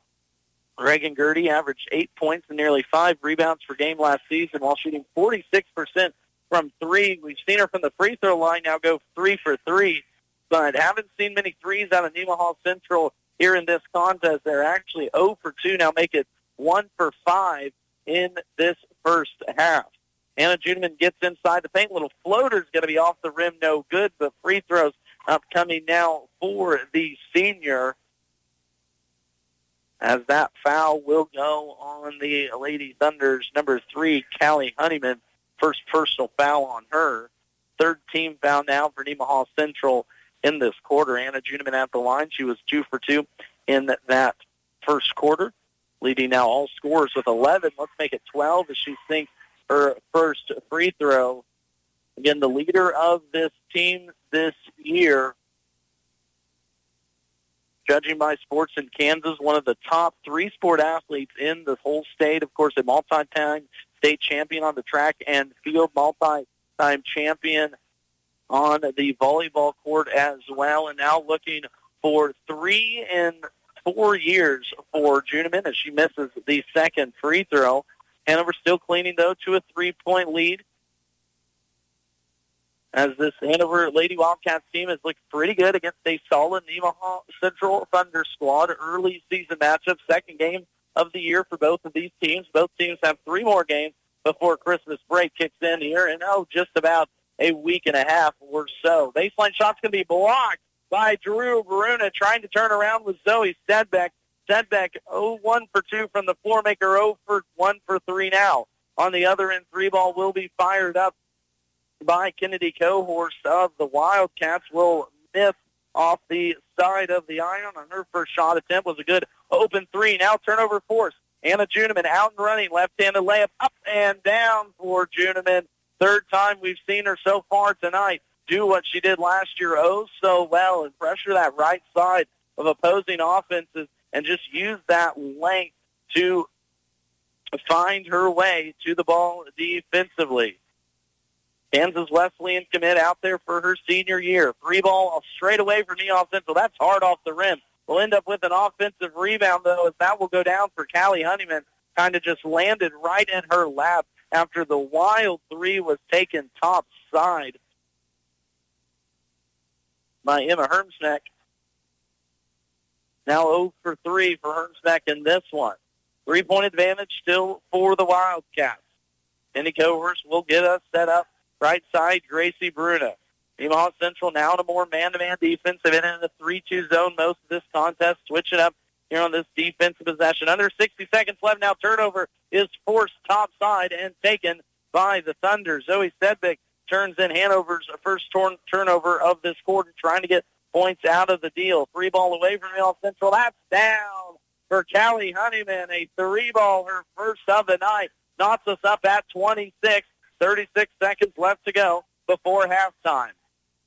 Reagan Gertie averaged 8 points and nearly 5 rebounds per game last season while shooting 46% from 3. We've seen her from the free throw line now go 3 for 3, but haven't seen many threes out of Nemaha Central here in this contest. They're actually 0 for 2, now make it 1 for 5 in this first half. Anna Juniman gets inside the paint. Little floater's going to be off the rim, no good, but free throws upcoming now for the senior, as that foul will go on the Lady Thunder's number 3, Callie Honeyman. First personal foul on her. Third team foul now for Nemaha Central in this quarter. Anna Juniman at the line. She was 2 for 2 in that first quarter, leading now all scorers with 11. Let's make it 12 as she sinks her first free throw. Again, the leader of this team this year, judging by Sports in Kansas, one of the top 3 sport athletes in the whole state. Of course, a multi-time state champion on the track and field, multi-time champion on the volleyball court as well. And now looking for 3 in 4 years for Juniman as she misses the second free throw. Hanover still cleaning, though, to a 3-point lead, as this Hanover Lady Wildcats team has looked pretty good against a solid Nemaha Central Thunder squad. Early season matchup, second game of the year for both of these teams. Both teams have 3 more games before Christmas break kicks in here in, just about a week and a half or so. Baseline shot's going to be blocked by Drew Baruna, trying to turn around with Zoe Stedbeck. Stedbeck 1 for 2 from the floor, make her 0 for 1 for 3 now. on the other end. 3-ball will be fired up by Kennedy Cohorst of the Wildcats. Will miss off the side of the iron on her first shot attempt. Was a good open 3. Now turnover force. Anna Juniman out and running. Left-handed layup up and down for Juniman. Third time we've seen her so far tonight do what she did last year so well and pressure that right side of opposing offenses and just use that length to find her way to the ball defensively. Kansas Wesleyan commit out there for her senior year. 3-ball straight away for Nemaha Central. That's hard off the rim. We'll end up with an offensive rebound, though, as that will go down for Callie Honeyman. Kind of just landed right in her lap after the wild 3 was taken top side by Emma Hermsneck. Now 0 for 3 for Hermsneck in this one. 3-point advantage still for the Wildcats. Kenny Cohorst will get us set up right side, Gracie Bruna. Nemaha Central now in a more man-to-man defense. They've been in a 3-2 zone most of this contest. Switching up here on this defensive possession. Under 60 seconds left now. Turnover is forced top side and taken by the Thunder. Zoe Sedbick turns in Hanover's first turnover of this quarter, trying to get points out of the deal. 3-ball away from Nemaha Central. That's down for Callie Honeyman. A 3-ball, her first of the night, knocks us up at 26. 36 seconds left to go before halftime.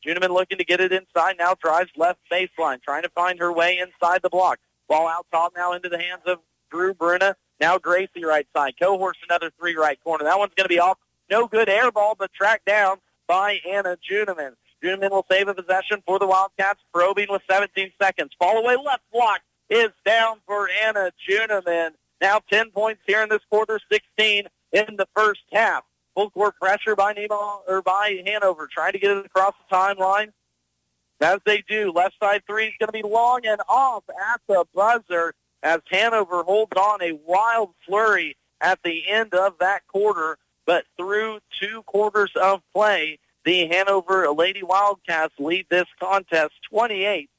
Juniman looking to get it inside, now drives left baseline, trying to find her way inside the block. Ball out top now into the hands of Drew Bruna. Now Gracie right side. Cohorst another 3 right corner. That one's going to be off. No good air ball, but tracked down by Anna Juniman. Juniman will save a possession for the Wildcats, probing with 17 seconds. Fall away left block is down for Anna Juniman. Now 10 points here in this quarter, 16 in the first half. Full court pressure by by Hanover, trying to get it across the timeline. As they do, left side 3 is going to be long and off at the buzzer as Hanover holds on. A wild flurry at the end of that quarter, but through 2 quarters of play, the Hanover Lady Wildcats lead this contest 28-26.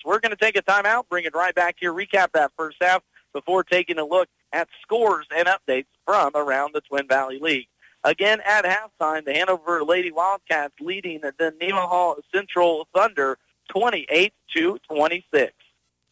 We're going to take a timeout, bring it right back here, recap that first half before taking a look at scores and updates from around the Twin Valley League. Again, at halftime, the Hanover Lady Wildcats leading the Nemaha Central Thunder 28-26.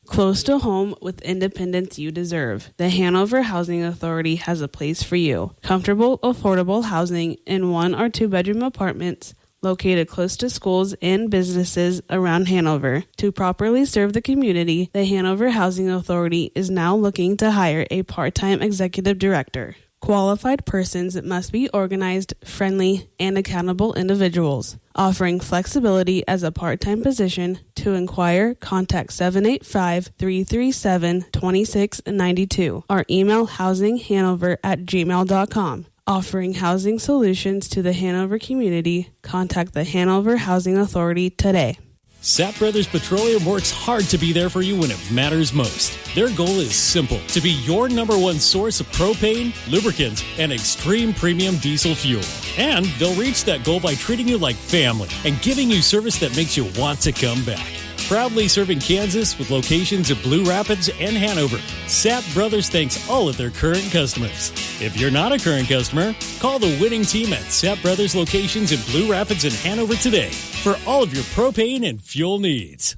Close to home with independence you deserve. The Hanover Housing Authority has a place for you. Comfortable, affordable housing in 1 or 2 bedroom apartments located close to schools and businesses around Hanover. To properly serve the community, the Hanover Housing Authority is now looking to hire a part-time executive director. Qualified persons must be organized, friendly, and accountable individuals. Offering flexibility as a part-time position. To inquire, contact 785-337-2692 or email housinghanover@gmail.com. Offering housing solutions to the Hanover community, contact the Hanover Housing Authority today. Sapp Brothers Petroleum works hard to be there for you when it matters most. Their goal is simple: to be your number one source of propane, lubricants, and extreme premium diesel fuel. And they'll reach that goal by treating you like family and giving you service that makes you want to come back. Proudly serving Kansas with locations in Blue Rapids and Hanover, Sapp Brothers thanks all of their current customers. If you're not a current customer, call the winning team at Sapp Brothers locations in Blue Rapids and Hanover today for all of your propane and fuel needs.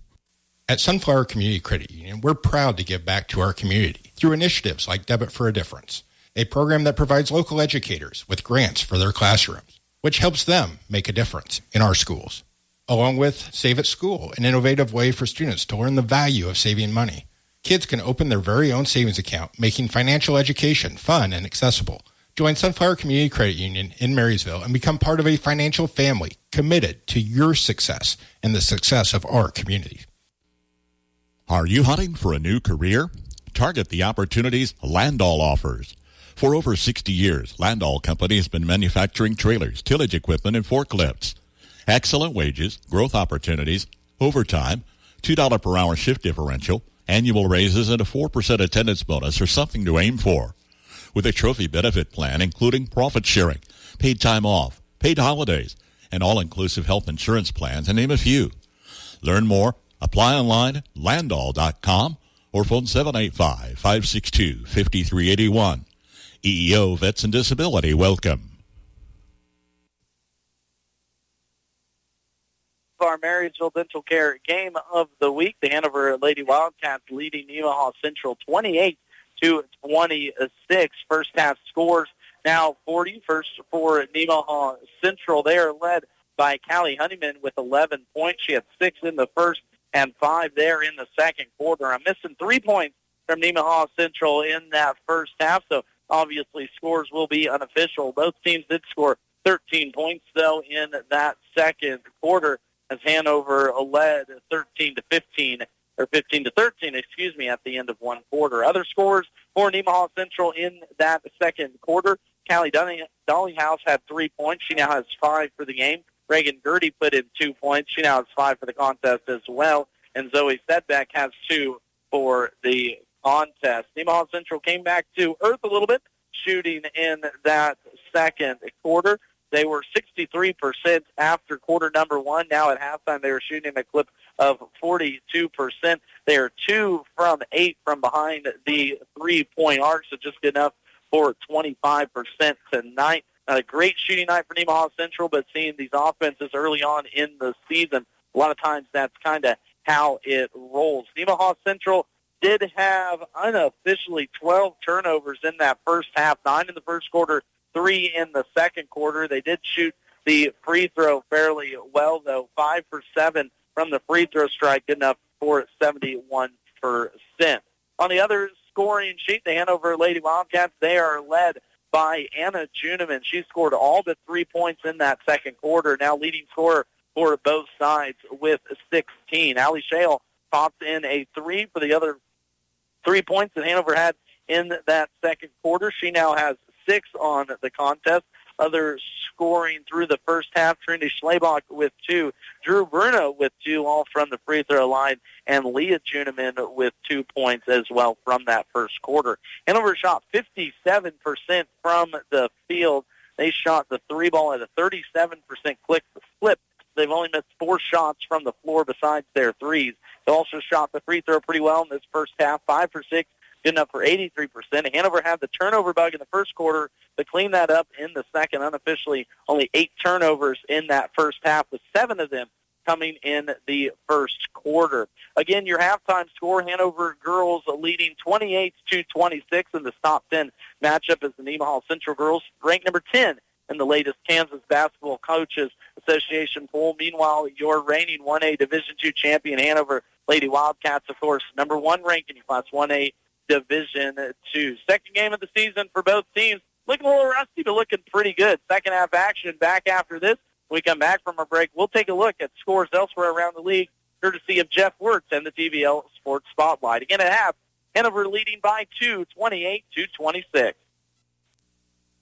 At Sunflower Community Credit Union, we're proud to give back to our community through initiatives like Debit for a Difference, a program that provides local educators with grants for their classrooms, which helps them make a difference in our schools. Along with Save at School, an innovative way for students to learn the value of saving money. Kids can open their very own savings account, making financial education fun and accessible. Join Sunflower Community Credit Union in Marysville and become part of a financial family committed to your success and the success of our community. Are you hunting for a new career? Target the opportunities Landall offers. For over 60 years, Landall Company has been manufacturing trailers, tillage equipment, and forklifts. Excellent wages, growth opportunities, overtime, $2 per hour shift differential, annual raises, and a 4% attendance bonus are something to aim for. With a trophy benefit plan including profit sharing, paid time off, paid holidays, and all-inclusive health insurance plans, to name a few. Learn more, apply online at landall.com or phone 785-562-5381. EEO Vets and Disability, welcome. Our Marysville Dental Care game of the week. The Hanover Lady Wildcats leading Nemaha Central 28-26. First half scores now 40. First for Nemaha Central. They are led by Callie Honeyman with 11 points. She had 6 in the first and 5 there in the second quarter. I'm missing 3 points from Nemaha Central in that first half, so obviously scores will be unofficial. Both teams did score 13 points, though, in that second quarter, as Hanover led 13-15, or 15-13, at the end of one quarter. Other scores for Nemaha Central in that second quarter. Callie Dollinghouse had 3 points. She now has 5 for the game. Reagan Gertie put in 2 points. She now has 5 for the contest as well. And Zoe Sedbeck has 2 for the contest. Nemaha Central came back to earth a little bit, shooting in that second quarter. They were 63% after quarter number 1. Now at halftime, they were shooting a clip of 42%. They are 2 from 8 from behind the three-point arc, so just good enough for 25% tonight. Not a great shooting night for Nemaha Central, but seeing these offenses early on in the season, a lot of times that's kind of how it rolls. Nemaha Central did have unofficially 12 turnovers in that first half, 9 in the first quarter, 3 in the second quarter. They did shoot the free throw fairly well, though, 5 for 7 from the free throw strike, good enough for 71%. On the other scoring sheet, the Hanover Lady Wildcats, they are led by Anna Juniman. She scored all but 3 points in that second quarter, now leading scorer for both sides with 16. Allie Shale pops in a 3 for the other 3 points that Hanover had in that second quarter. She now has 6 on the contest. Other scoring through the first half, Trinity Schlebach with 2, Drew Bruno with 2, all from the free throw line, and Leah Juniman with 2 points as well from that first quarter. Hanover shot 57% from the field. They shot the 3 ball at a 37% clip. They've only missed 4 shots from the floor besides their threes. They also shot the free throw pretty well in this first half, 5 for 6. Good enough for 83%. Hanover had the turnover bug in the first quarter, but cleaned that up in the second. Unofficially, only 8 turnovers in that first half, with 7 of them coming in the first quarter. Again, your halftime score, Hanover girls leading 28-26 in the top 10 matchup as the Nemaha Central girls, ranked number 10 in the latest Kansas Basketball Coaches Association poll. Meanwhile, your reigning 1A Division II champion Hanover Lady Wildcats, of course, number 1 ranked in Class 1A Division II. Second game of the season for both teams. Looking a little rusty, but looking pretty good. Second half action back after this. When we come back from our break, we'll take a look at scores elsewhere around the league, courtesy of Jeff Wirtz and the TVL Sports Spotlight. Again at half, Hanover leading by 2, 28-26.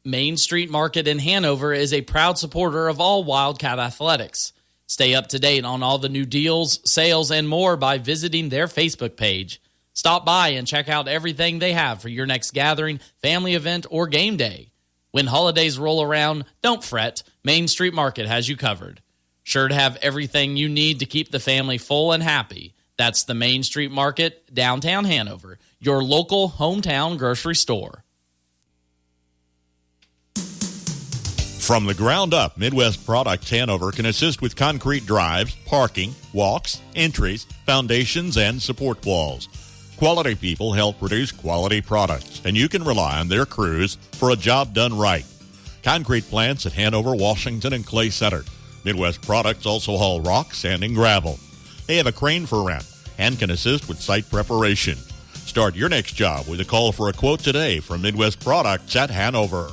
Main Street Market in Hanover is a proud supporter of all Wildcat athletics. Stay up to date on all the new deals, sales, and more by visiting their Facebook page. Stop by and check out everything they have for your next gathering, family event, or game day. When holidays roll around, don't fret. Main Street Market has you covered. Sure to have everything you need to keep the family full and happy. That's the Main Street Market, downtown Hanover, your local hometown grocery store. From the ground up, Midwest Products Hanover can assist with concrete drives, parking, walks, entries, foundations, and support walls. Quality people help produce quality products, and you can rely on their crews for a job done right. Concrete plants at Hanover, Washington, and Clay Center. Midwest Products also haul rock, sand, and gravel. They have a crane for rent and can assist with site preparation. Start your next job with a call for a quote today from Midwest Products at Hanover.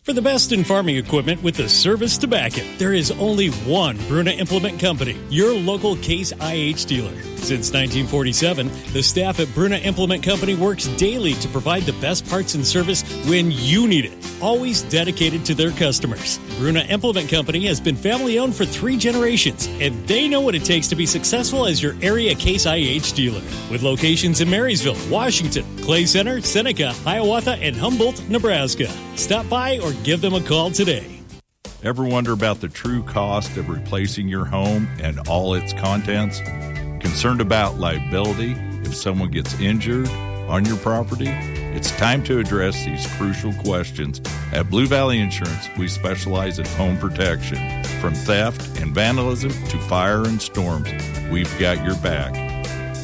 For the best in farming equipment with the service to back it, there is only one Bruna Implement Company, your local Case IH dealer. Since 1947, the staff at Bruna Implement Company works daily to provide the best parts and service when you need it, always dedicated to their customers. Bruna Implement Company has been family-owned for 3 generations, and they know what it takes to be successful as your area Case IH dealer. With locations in Marysville, Washington, Clay Center, Seneca, Hiawatha, and Humboldt, Nebraska. Stop by or give them a call today. Ever wonder about the true cost of replacing your home and all its contents? Concerned about liability if someone gets injured, on your property? It's time to address these crucial questions. At Blue Valley Insurance, we specialize in home protection. From theft and vandalism to fire and storms, we've got your back.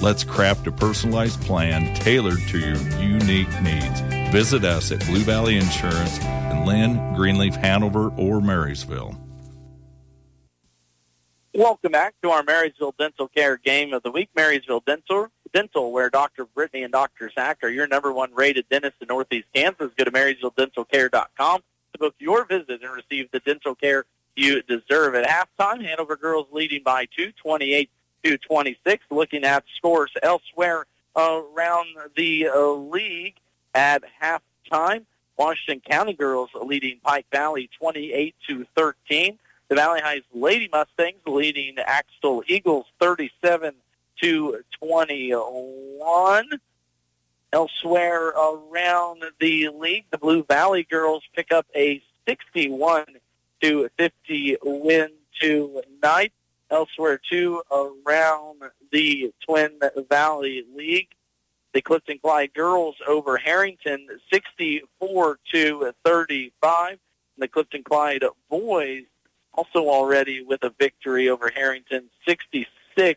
Let's craft a personalized plan tailored to your unique needs. Visit us at Blue Valley Insurance in Lynn, Greenleaf, Hanover, or Marysville. Welcome back to our Marysville Dental Care Game of the Week. Marysville Dental, where Dr. Brittany and Dr. Zach are your number one rated dentist in Northeast Kansas. Go to MarysvilleDentalCare.com to book your visit and receive the dental care you deserve. At halftime, Hanover girls leading by 28-26. Looking at scores elsewhere around the league at halftime, Washington County girls leading Pike Valley 28-13. The Valley Heights Lady Mustangs leading Axtell Eagles 37-21. Elsewhere around the league, the Blue Valley girls pick up a 61-50 win tonight. Elsewhere, too, around the Twin Valley League, the Clifton Clyde girls over Harrington 64-35. And the Clifton Clyde boys also already with a victory over Harrington, 66-48.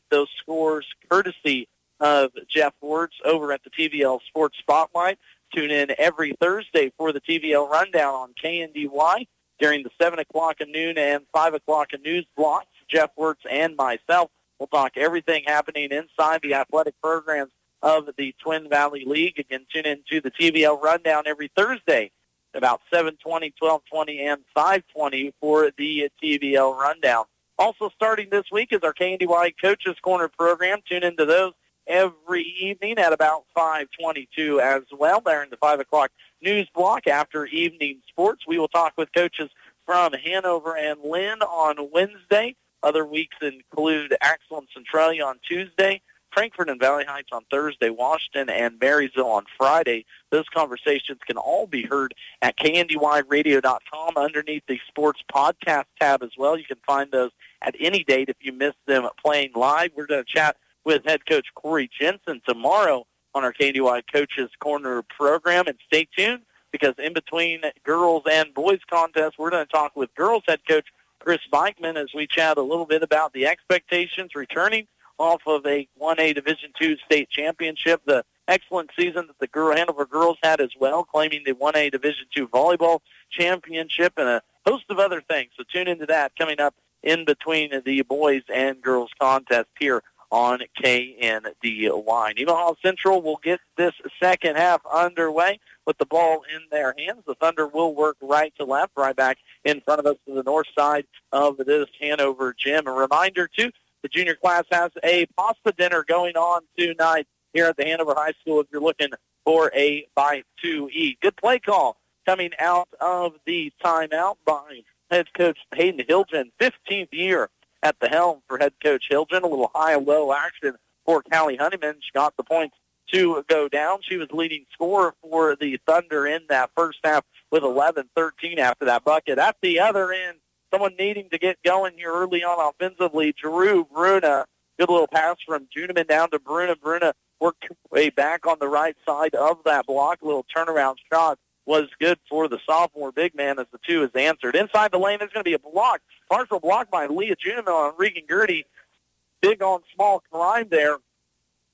Those scores courtesy of Jeff Wirtz over at the TVL Sports Spotlight. Tune in every Thursday for the TVL Rundown on KNDY during the 7 o'clock at noon and 5 o'clock at news blocks. Jeff Wirtz and myself will talk everything happening inside the athletic programs of the Twin Valley League. Again, tune in to the TVL Rundown every Thursday about 7:20, 12:20, and 5:20 for the TVL Rundown. Also starting this week is our KNDY Coaches Corner program. Tune into those every evening at about 5:22 as well. There in the 5 o'clock news block after evening sports. We will talk with coaches from Hanover and Lynn on Wednesday. Other weeks include Axel and Centralia on Tuesday, Frankfort and Valley Heights on Thursday, Washington and Marysville on Friday. Those conversations can all be heard at KNDYradio.com underneath the Sports Podcast tab as well. You can find those at any date if you miss them playing live. We're going to chat with head coach Corey Jensen tomorrow on our KNDY Coaches Corner program. And stay tuned because in between girls and boys contests, we're going to talk with girls head coach Chris Beichman as we chat a little bit about the expectations returning off of a 1A Division II state championship, the excellent season that the Hanover girls had as well, claiming the 1A Division II volleyball championship, and a host of other things. So tune into that coming up in between the boys and girls contest here on KNDY. Nemaha Central will get this second half underway with the ball in their hands. The Thunder will work right to left, right back in front of us to the north side of this Hanover gym. A reminder, too, the junior class has a pasta dinner going on tonight here at the Hanover High School if you're looking for a bite to eat. Good play call coming out of the timeout by head coach Hayden Hilgen, 15th year at the helm for head coach Hilgen. A little high-low action for Callie Honeyman. She got the points to go down. She was leading scorer for the Thunder in that first half with 11-13 after that bucket. At the other end, someone needing to get going here early on offensively, Drew Bruna. Good little pass from Juneman down to Bruna. Bruna worked way back on the right side of that block. A little turnaround shot was good for the sophomore big man as the two is answered. Inside the lane, there's going to be a block. Partial block by Leah Juneman on Regan Gertie. Big on small crime there.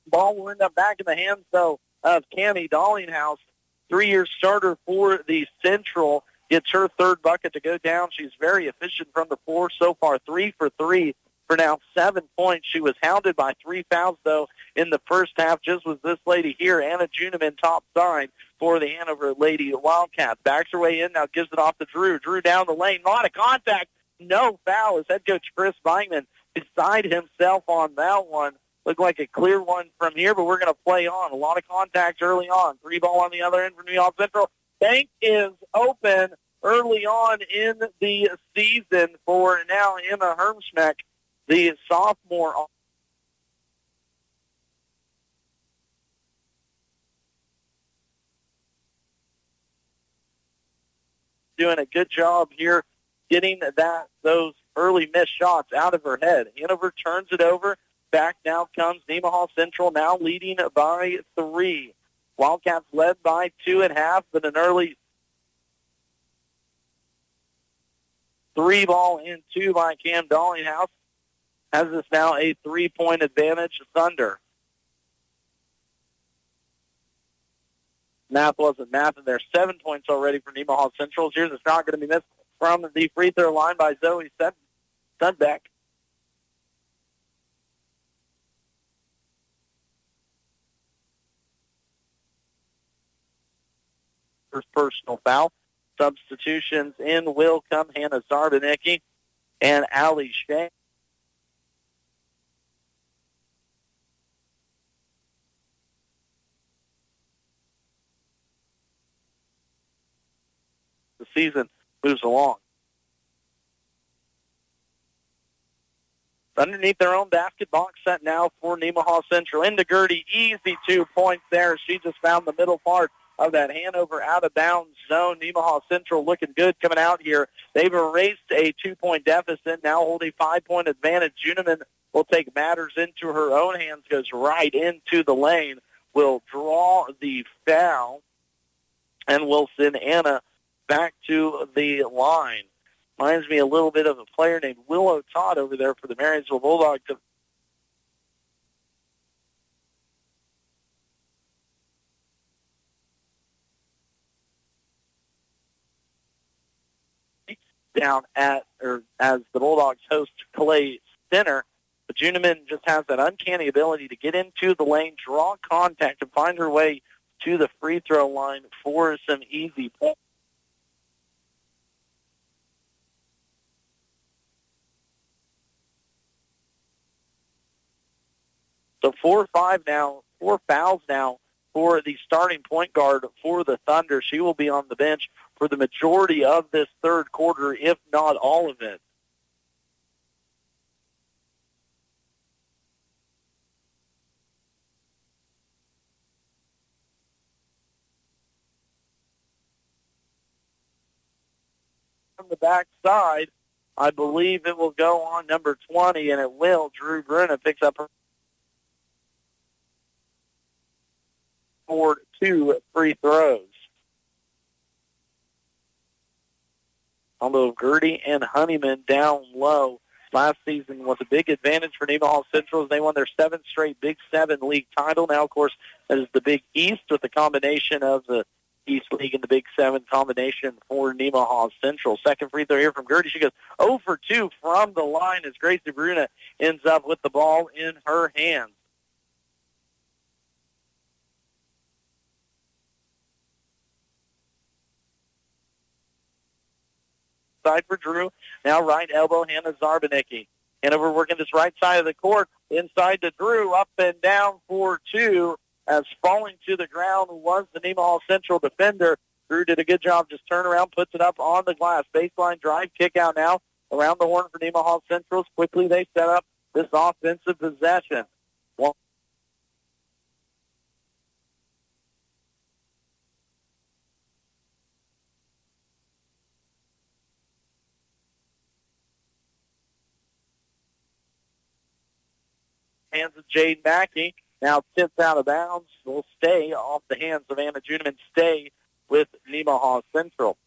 Ball will end up back in the hands, though, of Cammie Dollinghouse. 3-year starter for the Central. Gets her third bucket to go down. She's very efficient from the floor so far, 3 for 3 for now 7 points. She was hounded by 3 fouls, though, in the first half, just was this lady here, Anna Juneman, top side for the Hanover Lady Wildcats. Backs her way in, now gives it off to Drew. Drew down the lane, a lot of contact, no foul as head coach Chris Beichman beside himself on that one. Looked like a clear one from here, but we're going to play on. A lot of contact early on. 3 ball on the other end from Nemaha Central. Bank is open early on in the season for now Emma Hermschmeck, the sophomore. Doing a good job here getting those early missed shots out of her head. Hanover turns it over. Back now comes Nemaha Central, now leading by 3. Wildcats led by 2.5, but an early 3-ball-in-2 by Cam Dollinghouse has this now a 3-point advantage. Thunder. Math wasn't math, and there's 7 points already for Nemaha Central. Here's it's not going to be missed from the free throw line by Zoe Sudbeck. First personal foul. Substitutions in will come Hannah Zarbanicki and Allie Shea. The season moves along. Underneath their own basket, box set now for Nemaha Central. Into Gertie, easy 2 points there. She just found the middle part of that Hanover out-of-bounds zone. Nemaha Central looking good coming out here. They've erased a 2-point deficit, now hold a 5-point advantage. Juniman will take matters into her own hands, goes right into the lane, will draw the foul, and will send Anna back to the line. Reminds me a little bit of a player named Willow Todd over there for the Marysville Bulldogs. Down at, or as the Bulldogs host Clay Center. But Juniman just has that uncanny ability to get into the lane, draw contact, and find her way to the free throw line for some easy points. So 4 fouls now for the starting point guard for the Thunder. She will be on the bench for the majority of this third quarter, if not all of it. From the backside, I believe it will go on number 20, and it will. Drew Bruna picks up her for 2 free throws. Although Gertie and Honeyman down low last season was a big advantage for Nemaha Central as they won their 7th straight Big 7 league title. Now, of course, that is the Big East with the combination of the East League and the Big 7 combination for Nemaha Central. Second free throw here from Gertie. She goes 0 for 2 from the line as Gracie Bruna ends up with the ball in her hands. Side for Drew. Now right elbow, Hannah Zarbanicki. Hanover working this right side of the court. Inside to Drew, up and down for 2. As falling to the ground was the Nemaha Central defender. Drew did a good job. Just turn around, puts it up on the glass. Baseline drive, kick out now. Around the horn for Nemaha Central. Quickly they set up this offensive possession. Hands of Jade Mackey. Now tips out of bounds. Will stay off the hands of Anna Juniman. Stay with Nemaha Central.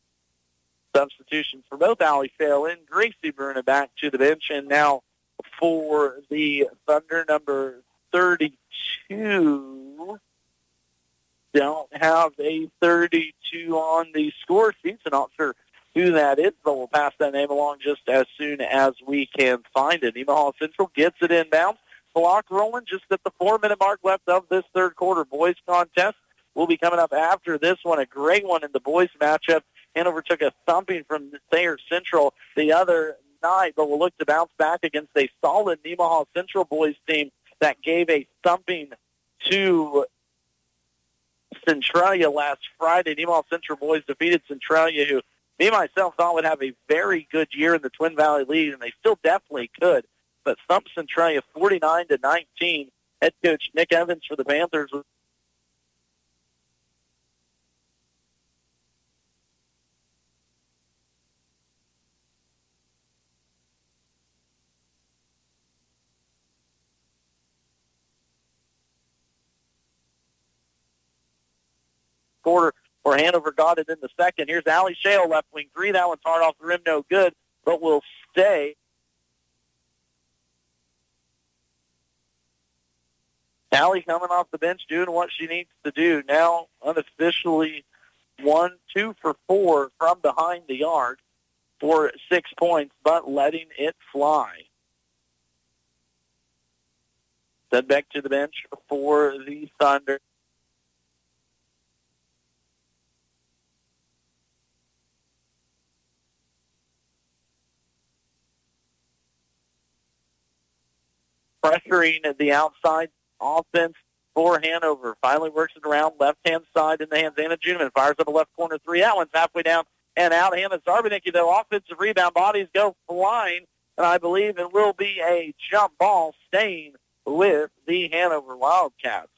Substitutions for both Allie Phelan. Gracie Bruna back to the bench. And now for the Thunder, number 32. Don't have a 32 on the score sheet, so not sure who that is, but we'll pass that name along just as soon as we can find it. Nemaha Central gets it inbound. Clock rolling just at the 4-minute mark left of this third quarter. Boys contest will be coming up after this one. A great one in the boys matchup. Hanover took a thumping from Thayer Central the other night, but will look to bounce back against a solid Nemaha Central boys team that gave a thumping to Centralia last Friday. Nemaha Central boys defeated Centralia, who me myself thought would have a very good year in the Twin Valley League, and they still definitely could. But thumped Centralia 49-19. Head coach Nick Evans for the Panthers was quarter, or Hanover got it in the second. Here's Allie Shale, left wing three. That one's hard off the rim, no good, but will stay. Allie coming off the bench doing what she needs to do. Now unofficially 1-2 for 4 from behind the arc for 6 points, but letting it fly. Then back to the bench for the Thunder. Pressuring the outside offense for Hanover. Finally works it around left-hand side in the hands. Anna Juneman fires up a left corner three. That one's halfway down and out. Hannah Zarbanicki, though, offensive rebound. Bodies go flying, and I believe it will be a jump ball staying with the Hanover Wildcats.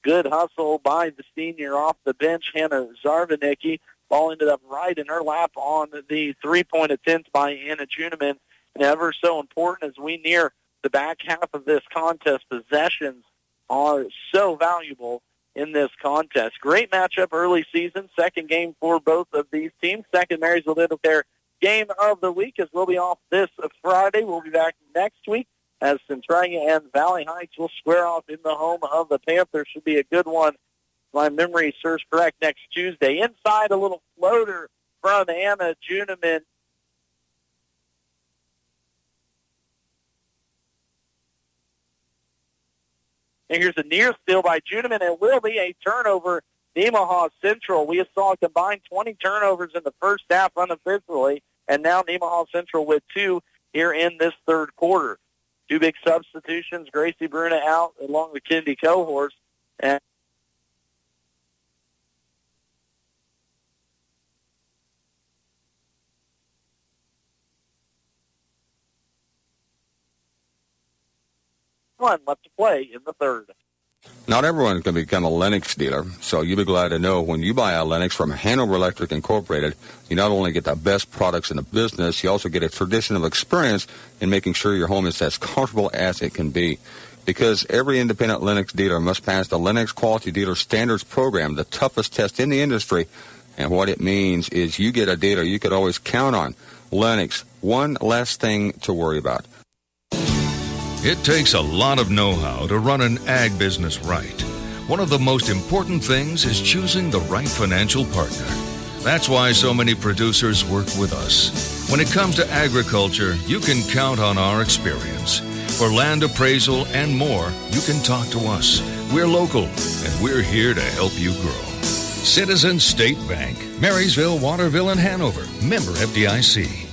Good hustle by the senior off the bench, Hannah Zarbanicki. Ball ended up right in her lap on the three-point attempt by Anna Juneman. And ever so important as we near the back half of this contest. Possessions are so valuable in this contest. Great matchup early season. Second game for both of these teams. Second Marysville Dental Care game of the week, as we'll be off this Friday. We'll be back next week as Centralia and Valley Heights will square off in the home of the Panthers. Should be a good one. My memory serves correct next Tuesday. Inside, a little floater from Anna Juneman. And here's a near steal by Juneman. It will be a turnover. Nemaha Central. We saw a combined 20 turnovers in the first half unofficially, and now Nemaha Central with 2 here in this third quarter. 2 big substitutions. Gracie Bruna out along with KNDY cohorts. And one left to play in the third. Not everyone can become a Lennox dealer, so you'll be glad to know when you buy a Lennox from Hanover Electric Incorporated, you not only get the best products in the business, you also get a tradition of experience in making sure your home is as comfortable as it can be. Because every independent Lennox dealer must pass the Lennox Quality Dealer Standards Program, the toughest test in the industry. And what it means is you get a dealer you could always count on. Lennox, one less thing to worry about. It takes a lot of know-how to run an ag business right. One of the most important things is choosing the right financial partner. That's why so many producers work with us. When it comes to agriculture, you can count on our experience. For land appraisal and more, you can talk to us. We're local, and we're here to help you grow. Citizens State Bank, Marysville, Waterville, and Hanover. Member FDIC.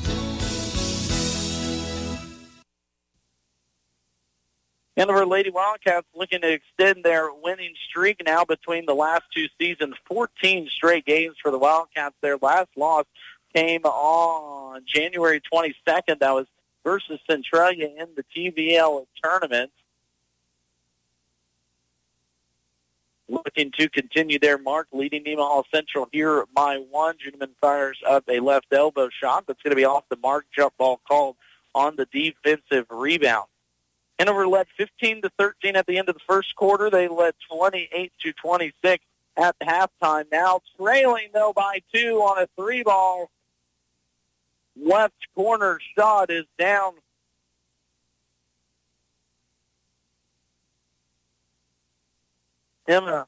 Hanover Lady Wildcats looking to extend their winning streak now between the last 2 seasons. 14 straight games for the Wildcats. Their last loss came on January 22nd. That was versus Centralia in the TVL tournament. Looking to continue their mark, leading Nemaha Central here by 1. Juneman fires up a left elbow shot that's going to be off the mark. Jump ball called on the defensive rebound. Hanover led 15-13 at the end of the first quarter. They led 28-26 at halftime. Now trailing, though, by 2 on a 3-ball. Left corner shot is down. Emma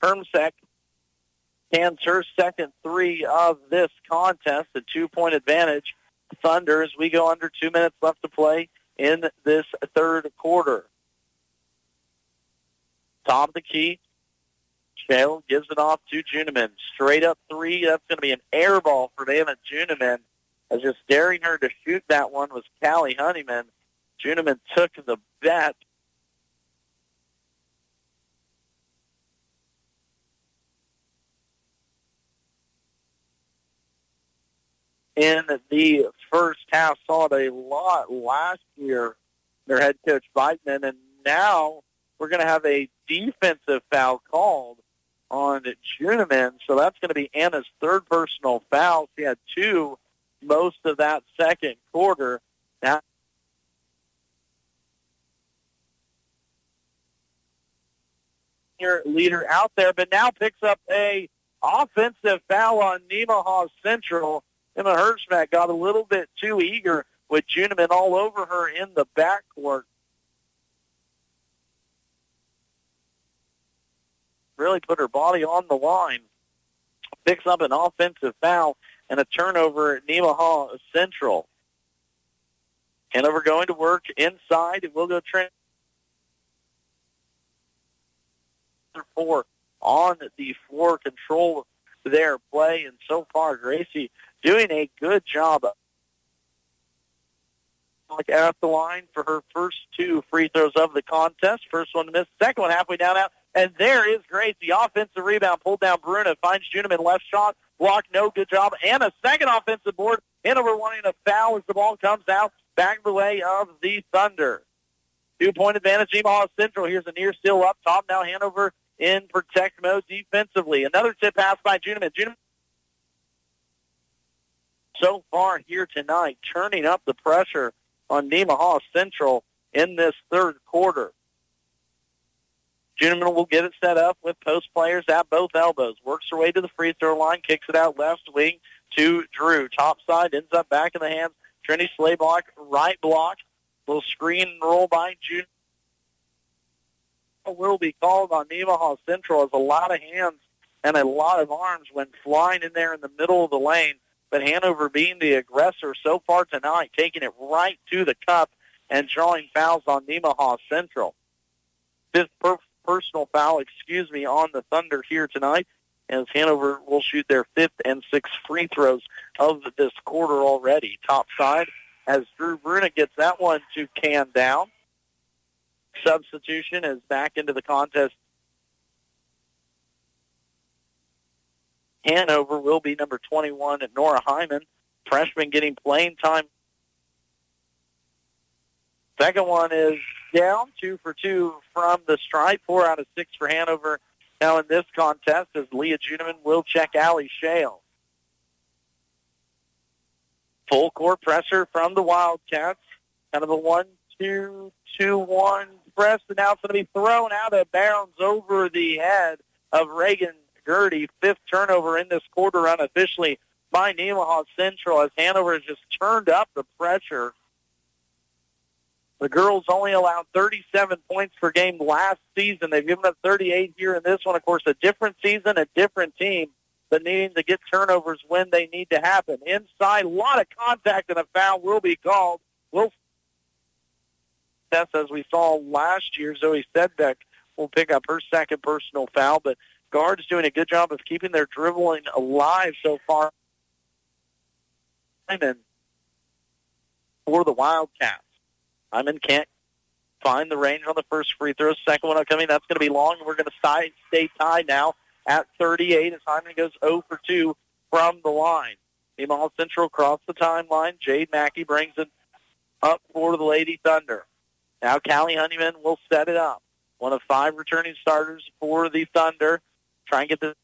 Hermsek cans her second 3 of this contest, a 2-point advantage. Thunder as we go under 2 minutes left to play in this third quarter. Top of the key. Shale gives it off to Juneman. Straight up 3. That's going to be an air ball for Anna Juneman. As just daring her to shoot that one was Callie Honeyman. Juneman took the bet. In the first half, saw it a lot last year, their head coach Weidman, and now we're going to have a defensive foul called on Juneman, so that's going to be Anna's third personal foul. She had 2 most of that second quarter. Now, Your leader out there, but now picks up a offensive foul on Nemaha Central. Emma Hirschmack got a little bit too eager with Juniman all over her in the backcourt. Really put her body on the line. Picks up an offensive foul and a turnover at Nemaha Central. Hanover going to work inside. It will go trend 4 on the floor, control their play, and so far Gracie doing a good job at the line for her first 2 free throws of the contest. First one to miss, second one halfway down out, and there is Gracie. Offensive rebound, pulled down Bruna, finds Juniman, left shot, block, no, good job, and a second offensive board. Hanover wanting a foul as the ball comes out back the way of the Thunder. 2-point advantage, Nemaha Central. Here's a near steal up top. Now Hanover in protect mode defensively. Another tip pass by Juniman. Juniman so far here tonight, turning up the pressure on Nemaha Central in this third quarter. Juniman will get it set up with post players at both elbows. Works her way to the free throw line, kicks it out left wing to Drew. Top side, ends up back in the hands. Trinity Slayback, right block. Little screen and roll by Juniman. Will be called on Nemaha Central as a lot of hands and a lot of arms went flying in there in the middle of the lane. But Hanover being the aggressor so far tonight, taking it right to the cup and drawing fouls on Nemaha Central. Fifth personal foul, on the Thunder here tonight, as Hanover will shoot their 5th and 6th free throws of this quarter already. Top side, as Drew Bruna gets that one to can down. Substitution is back into the contest. Hanover will be number 21 at Nora Hyman. Freshman getting playing time. Second one is down, 2 for 2 from the stripe, 4 out of 6 for Hanover. Now in this contest, as Leah Juniman will check Allie Shale. Full court pressure from the Wildcats. Kind of a 1-2-2-1 press, and now it's going to be thrown out of bounds over the head of Reagan Gertie. 5th turnover in this quarter unofficially by Nemaha Central, as Hanover has just turned up the pressure. The girls only allowed 37 points per game last season. They've given up 38 here in this one. Of course, a different season, a different team, but needing to get turnovers when they need to happen. Inside, a lot of contact, and a foul will be called. As we saw last year, Zoe Sedbeck will pick up her second personal foul, but guards doing a good job of keeping their dribbling alive so far. And for the Wildcats, Hyman can't find the range on the first free throw. Second one upcoming, that's going to be long, and we're going to stay tied now at 38 as Hyman goes 0 for 2 from the line. Nemaha Central across the timeline. Jade Mackey brings it up for the Lady Thunder. Now Callie Honeyman will set it up. One of 5 returning starters for the Thunder. Try and get this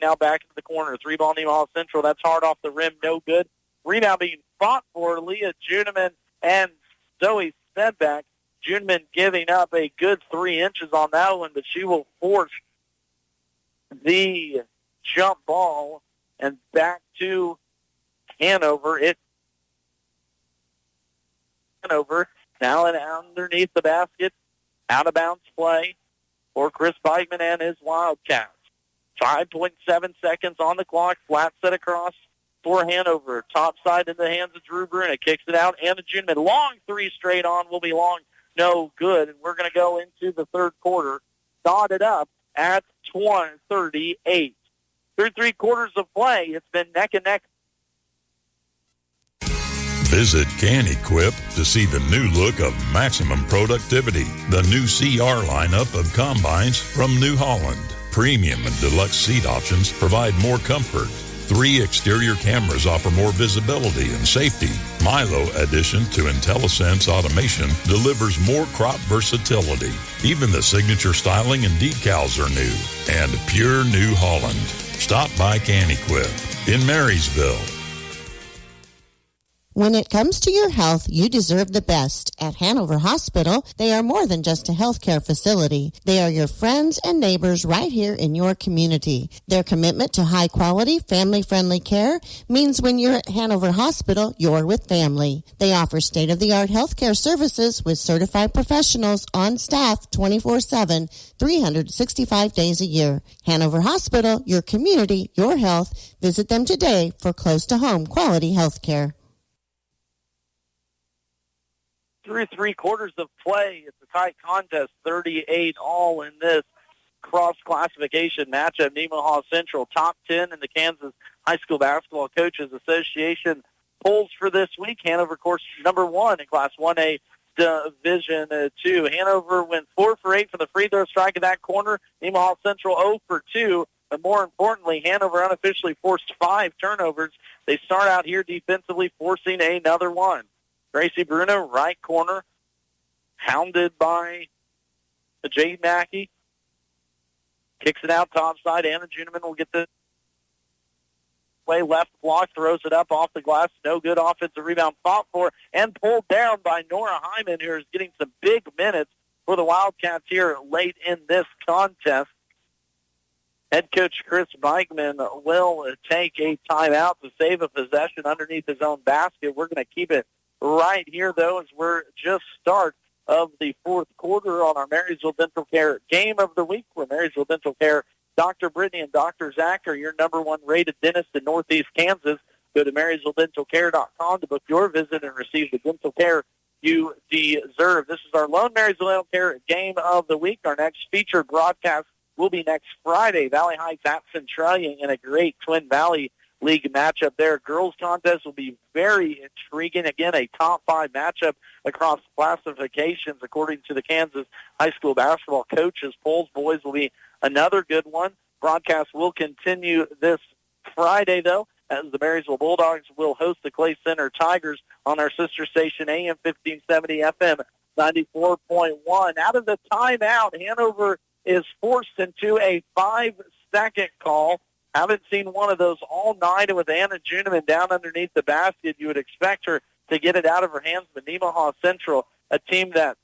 now back into the corner. 3-ball Nemaha Central. That's hard off the rim. No good. Rebound being fought for Leah Juniman and Zoe Sedbeck. Juniman giving up a good 3 inches on that one, but she will force the jump ball and back to Hanover. Hanover now and underneath the basket. Out of bounds play for Chris Bikeman and his Wildcats. 5.7 seconds on the clock. Flat set across for Hanover. Top side in the hands of Drew Bruna. Kicks it out. Anna Juniman. Long 3 straight on will be long. No good. And we're going to go into the third quarter. Dotted up at 38. Through 3 quarters of play, it's been neck and neck. Visit Can-Equip to see the new look of maximum productivity. The new CR lineup of combines from New Holland. Premium and deluxe seat options provide more comfort. 3 exterior cameras offer more visibility and safety. Milo addition to IntelliSense automation delivers more crop versatility. Even the signature styling and decals are new. And pure New Holland. Stop by Can-Equip in Marysville. When it comes to your health, you deserve the best. At Hanover Hospital, they are more than just a healthcare facility. They are your friends and neighbors right here in your community. Their commitment to high-quality, family-friendly care means when you're at Hanover Hospital, you're with family. They offer state-of-the-art healthcare services with certified professionals on staff 24/7, 365 days a year. Hanover Hospital, your community, your health. Visit them today for close-to-home quality healthcare. Through three-quarters of play, it's a tight contest, 38 all in this cross-classification matchup. Nemaha Central, top 10 in the Kansas High School Basketball Coaches Association polls for this week. Hanover, of course, number 1 in Class 1A Division 2. Hanover went 4 for 8 from the free throw strike in that corner. Nemaha Central 0 for 2. But more importantly, Hanover unofficially forced 5 turnovers. They start out here defensively, forcing another one. Gracie Bruno, right corner, hounded by Jay Mackey. Kicks it out top side. Anna Juneman will get the way left block, throws it up off the glass. No good offensive rebound, fought for and pulled down by Nora Hyman, who is getting some big minutes for the Wildcats here late in this contest. Head coach Chris Beichman will take a timeout to save a possession underneath his own basket. We're going to keep it right here, though, as we're just start of the fourth quarter on our Marysville Dental Care Game of the Week, where Marysville Dental Care, Dr. Brittany and Dr. Zach are your number 1 rated dentist in Northeast Kansas. Go to MarysvilleDentalCare.com to book your visit and receive the dental care you deserve. This is our lone Marysville Dental Care Game of the Week. Our next featured broadcast will be next Friday. Valley Heights at Centralia in a great Twin Valley League matchup there. Girls contest will be very intriguing. Again, a top 5 matchup across classifications according to the Kansas High School Basketball Coaches polls. Boys will be another good one. Broadcast will continue this Friday, though, as the Marysville Bulldogs will host the Clay Center Tigers on our sister station, AM 1570, FM 94.1. Out of the timeout, Hanover is forced into a 5-second call. Haven't seen one of those all night, and with Anna Juneman down underneath the basket, you would expect her to get it out of her hands. But Nemaha Central, a team that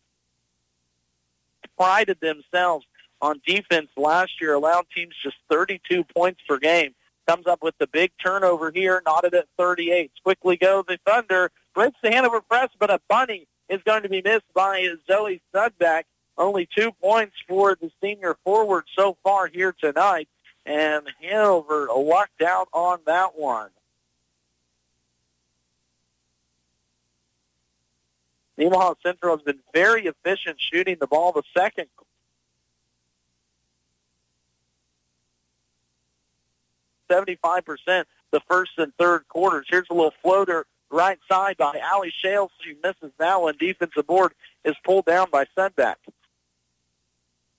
prided themselves on defense last year, allowed teams just 32 points per game, comes up with the big turnover here, knotted at 38. Quickly go the Thunder, breaks the Hanover press, but a bunny is going to be missed by Zoe Sudbeck. Only 2 points for the senior forward so far here tonight. And Hanover lucked out on that one. Nemaha Central has been very efficient shooting the ball. The second 75% the first and third quarters. Here's a little floater right side by Allie Shales. She misses that one. Defensive board is pulled down by Sudbeck.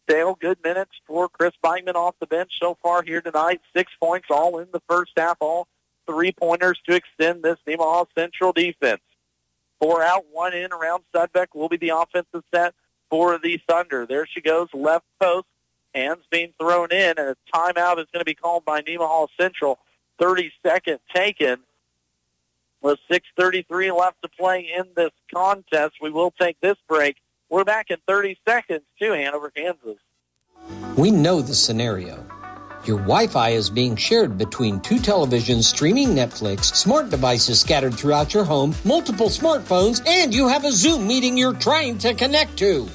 Dale, good minutes for Chris Beichman off the bench so far here tonight. 6 points all in the first half, all 3-pointers to extend this Nemaha Central defense. 4 out, 1 in around Sudbeck will be the offensive set for the Thunder. There she goes, left post. Hands being thrown in, and a timeout is going to be called by Nemaha Central. 30-second taken with 6:33 left to play in this contest. We will take this break. We're back in 30 seconds to Hanover, Kansas. We know the scenario. Your Wi-Fi is being shared between 2 televisions streaming Netflix, smart devices scattered throughout your home, multiple smartphones, and you have a Zoom meeting you're trying to connect to.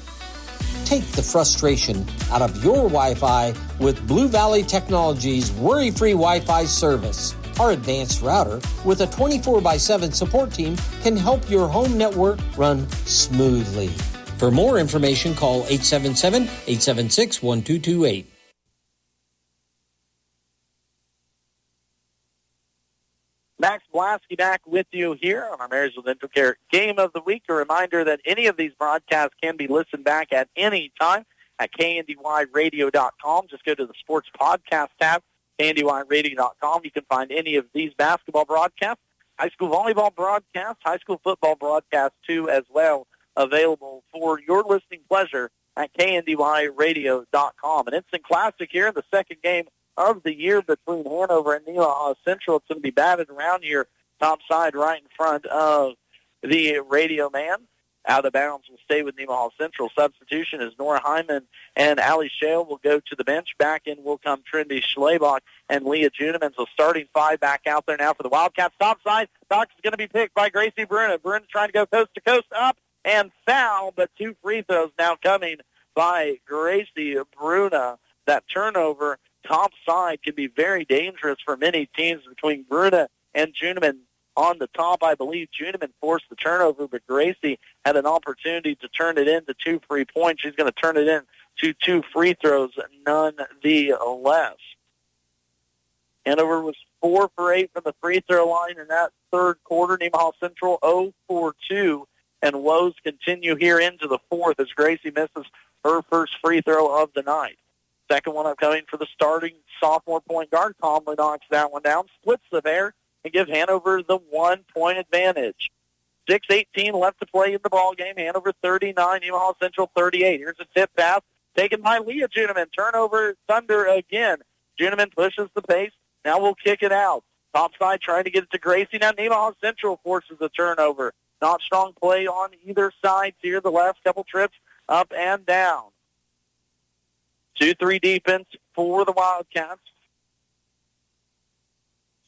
Take the frustration out of your Wi-Fi with Blue Valley Technologies' worry-free Wi-Fi service. Our advanced router with a 24/7 support team can help your home network run smoothly. For more information, call 877-876-1228. Max Blasky back with you here on our Marysville Dental Care Game of the Week. A reminder that any of these broadcasts can be listened back at any time at KNDYradio.com. Just go to the Sports Podcast tab, KNDYradio.com. You can find any of these basketball broadcasts, high school volleyball broadcasts, high school football broadcasts too as well, available for your listening pleasure at KNDYradio.com. An instant classic here in the second game of the year between Hanover and Nemaha Central. It's going to be batted around here top side right in front of the radio man. Out of bounds will stay with Nemaha Central. Substitution is Nora Hyman and Allie Shale will go to the bench. Back in will come Trinity Schlebach and Leah Juneman. So starting five back out there now for the Wildcats. Top side. Dox is going to be picked by Gracie Bruna. Bruna's trying to go coast to coast up and foul, but two free throws now coming by Gracie Bruna. That turnover top side can be very dangerous for many teams between Bruna and Juneman. On the top, I believe Juneman forced the turnover, but Gracie had an opportunity to turn it into 2 free points. She's going to turn it in to 2 free throws nonetheless. Hanover was 4 for 8 from the free throw line in that third quarter. Nemaha Central 0 for 2, and woes continue here into the fourth as Gracie misses her first free throw of the night. Second one upcoming for the starting sophomore point guard. Conley knocks that one down, splits the pair, and give Hanover the 1-point advantage. 6:18 left to play in the ball game. Hanover 39, Nemaha Central 38. Here's a tip pass taken by Leah Juneman. Turnover, Thunder again. Juneman pushes the pace. Now we'll kick it out. Top side trying to get it to Gracie. Now Nemaha Central forces a turnover. Not strong play on either side here. The last couple trips up and down. 2-3 defense for the Wildcats.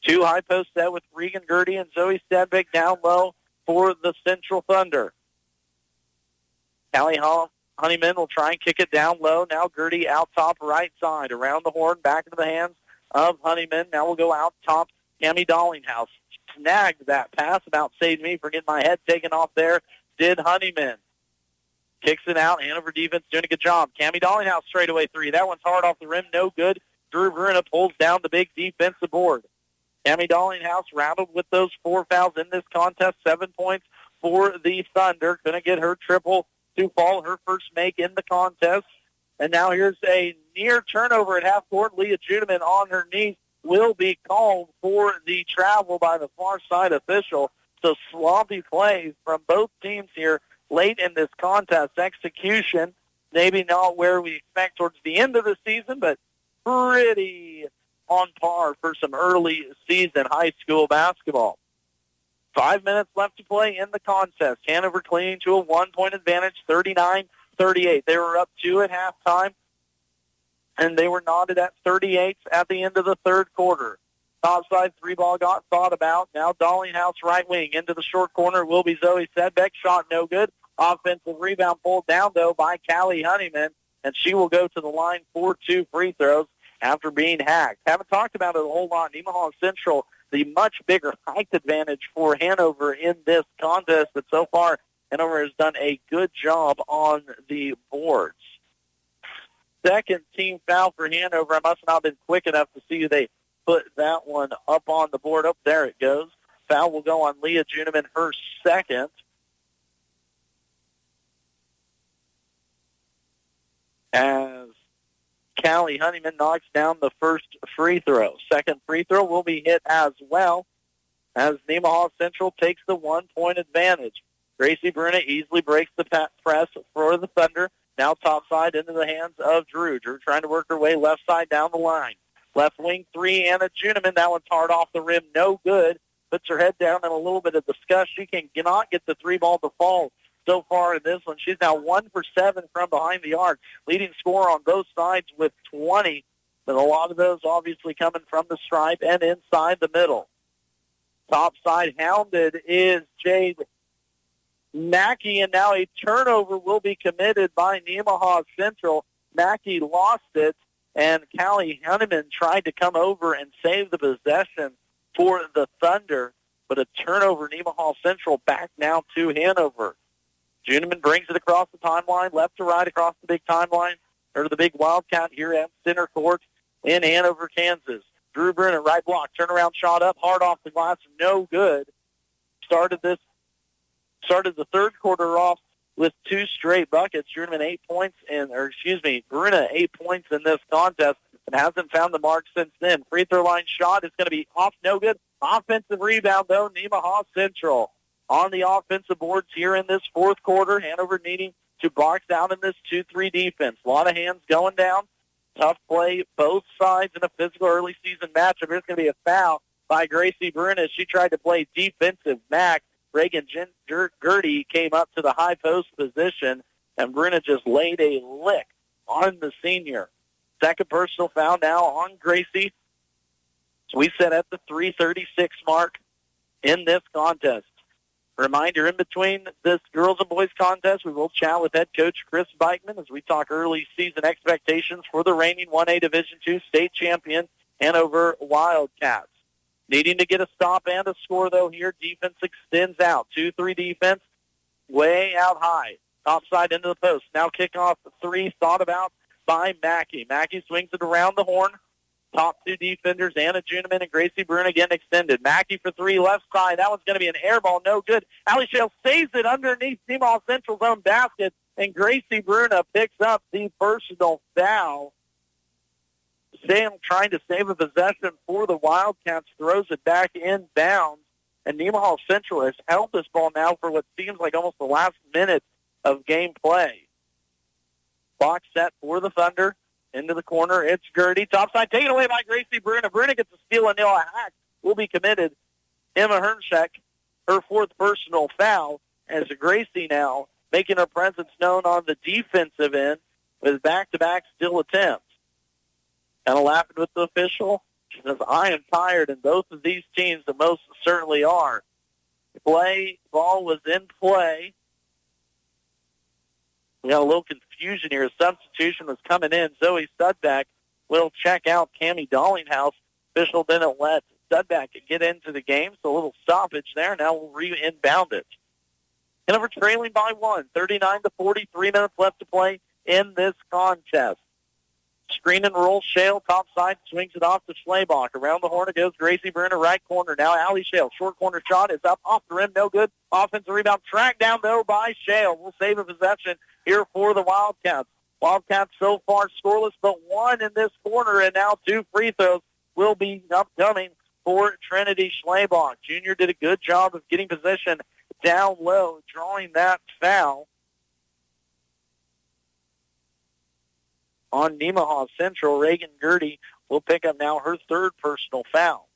2 high post set with Regan Gertie and Zoe Stadbeck down low for the Central Thunder. Callie Honeyman will try and kick it down low. Now Gertie out top right side. Around the horn, back into the hands of Honeyman. Now we'll go out top. Cammie Dollinghouse snagged that pass. About saved me for getting my head taken off there. Did Honeyman. Kicks it out. Hanover defense doing a good job. Cammie Dollinghouse straightaway 3. That one's hard off the rim. No good. Drew Bruna pulls down the big defensive board. Cammie Dollinghouse rattled with those 4 fouls in this contest. 7 points for the Thunder. Going to get her triple to fall, her first make in the contest. And now here's a near turnover at half court. Leah Juneman on her knees will be called for the travel by the far side official. So sloppy plays from both teams here late in this contest. Execution, maybe not where we expect towards the end of the season, but pretty on par for some early season high school basketball. 5 minutes left to play in the contest. Hanover clinging to a 1-point advantage, 39-38. They were up 2 at halftime, and they were knotted at 38 at the end of the third quarter. Topside 3-ball got thought about. Now Dollinghouse right wing into the short corner will be Zoe Sedbeck. Shot no good. Offensive rebound pulled down, though, by Callie Honeyman, and she will go to the line for 2 free throws after being hacked. Haven't talked about it a whole lot. Nemaha Central, the much bigger height advantage for Hanover in this contest, but so far Hanover has done a good job on the boards. Second team foul for Hanover. I must not have been quick enough to see they put that one up on the board. Up there it goes. Foul will go on Leah Juneman, her second. As Callie Honeyman knocks down the first free throw. Second free throw will be hit as well as Nemaha Central takes the 1-point advantage. Gracie Bruna easily breaks the press for the Thunder. Now topside into the hands of Drew. Drew trying to work her way left side down the line. Left wing 3, Anna Juneman. That one's hard off the rim. No good. Puts her head down in a little bit of disgust. She cannot get the 3-ball to fall so far in this one. She's now 1 for 7 from behind the arc. Leading scorer on both sides with 20, but a lot of those obviously coming from the stripe and inside the middle. Top side hounded is Jade Mackey, and now a turnover will be committed by Nemaha Central. Mackey lost it, and Callie Honeyman tried to come over and save the possession for the Thunder, but a turnover. Nemaha Central back now to Hanover. Juneman brings it across the timeline, left to right across the big timeline, or the big Wildcat here at center court in Hanover, Kansas. Drew Bruna, right block, turnaround shot up, hard off the glass, no good. Started the third quarter off with 2 straight buckets. Juneman 8 points, Bruna 8 points in this contest, and hasn't found the mark since then. Free throw line shot is going to be off, no good. Offensive rebound, though, Nemaha Central. On the offensive boards here in this fourth quarter, Hanover needing to box out in this 2-3 defense. A lot of hands going down. Tough play, both sides in a physical early season matchup. There's going to be a foul by Gracie Bruna. She tried to play defensive back. Reagan Gertie came up to the high post position, and Bruna just laid a lick on the senior. Second personal foul now on Gracie. So we set at the 3:36 mark in this contest. Reminder, in between this girls and boys contest, we will chat with head coach Chris Beichman as we talk early season expectations for the reigning 1A Division II state champion Hanover Wildcats. Needing to get a stop and a score, though, here. Defense extends out. 2-3 defense, way out high. Top side into the post. Now kickoff three, thought about by Mackey. Mackey swings it around the horn. Top two defenders, Anna Juneman and Gracie Bruna, again extended. Mackey for three, left side. That one's going to be an air ball, no good. Allie Shale saves it underneath Nemaha Central's own basket, and Gracie Bruna picks up the personal foul. Sam trying to save a possession for the Wildcats, throws it back in bounds, and Nemaha Central has held this ball now for what seems like almost the last minute of game play. Box set for the Thunder. Into the corner, it's Gertie. Topside taken away by Gracie Bruna. Bruna gets a steal, and Neil Hack will be committed. Emma Hernschek, her fourth personal foul, as Gracie now making her presence known on the defensive end with back-to-back steal attempts. Kind of laughing with the official. She says, I am tired, and both of these teams the most certainly are. Ball was in play. We got a little confusion here. A substitution was coming in. Zoe Studback will check out Cammie Dollinghouse. Official didn't let Studback get into the game, so a little stoppage there. Now we'll re-inbound it. Hanover trailing by 1, 39-40, 3 minutes left to play in this contest. Screen and roll. Shale, top side, swings it off to Schlebach. Around the horn it goes. Gracie Bruna, right corner. Now Allie Shale. Short corner shot is up off the rim. No good. Offensive rebound. Tracked down, though, by Shale. We'll save a possession here for the Wildcats. Wildcats so far scoreless, but one in this quarter, and now 2 free throws will be upcoming for Trinity Schlebach. Junior did a good job of getting position down low, drawing that foul on Nemaha Central. Reagan Gertie will pick up now her third personal foul.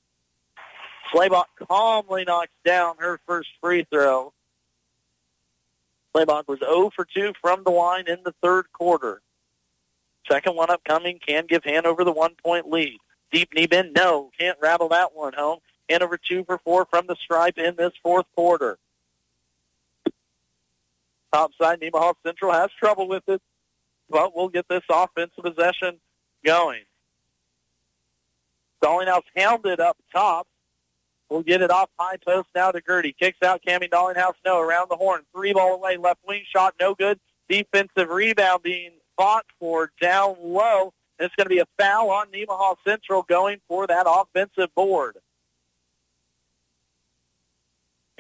Schlebach calmly knocks down her first free throw. Schlebach was 0 for 2 from the line in the third quarter. Second one upcoming can give Hanover the 1-point lead. Deep knee bend, no, can't rattle that one home. Hanover 2 for 4 from the stripe in this fourth quarter. Topside, Nemaha Central has trouble with it, but we'll get this offensive possession going. Dollinghouse hounded up top. We'll get it off high post now to Gertie. Kicks out Cammie Dollinghouse. No, around the horn. 3 ball away. Left wing shot. No good. Defensive rebound being fought for down low. And it's going to be a foul on Nemaha Central going for that offensive board.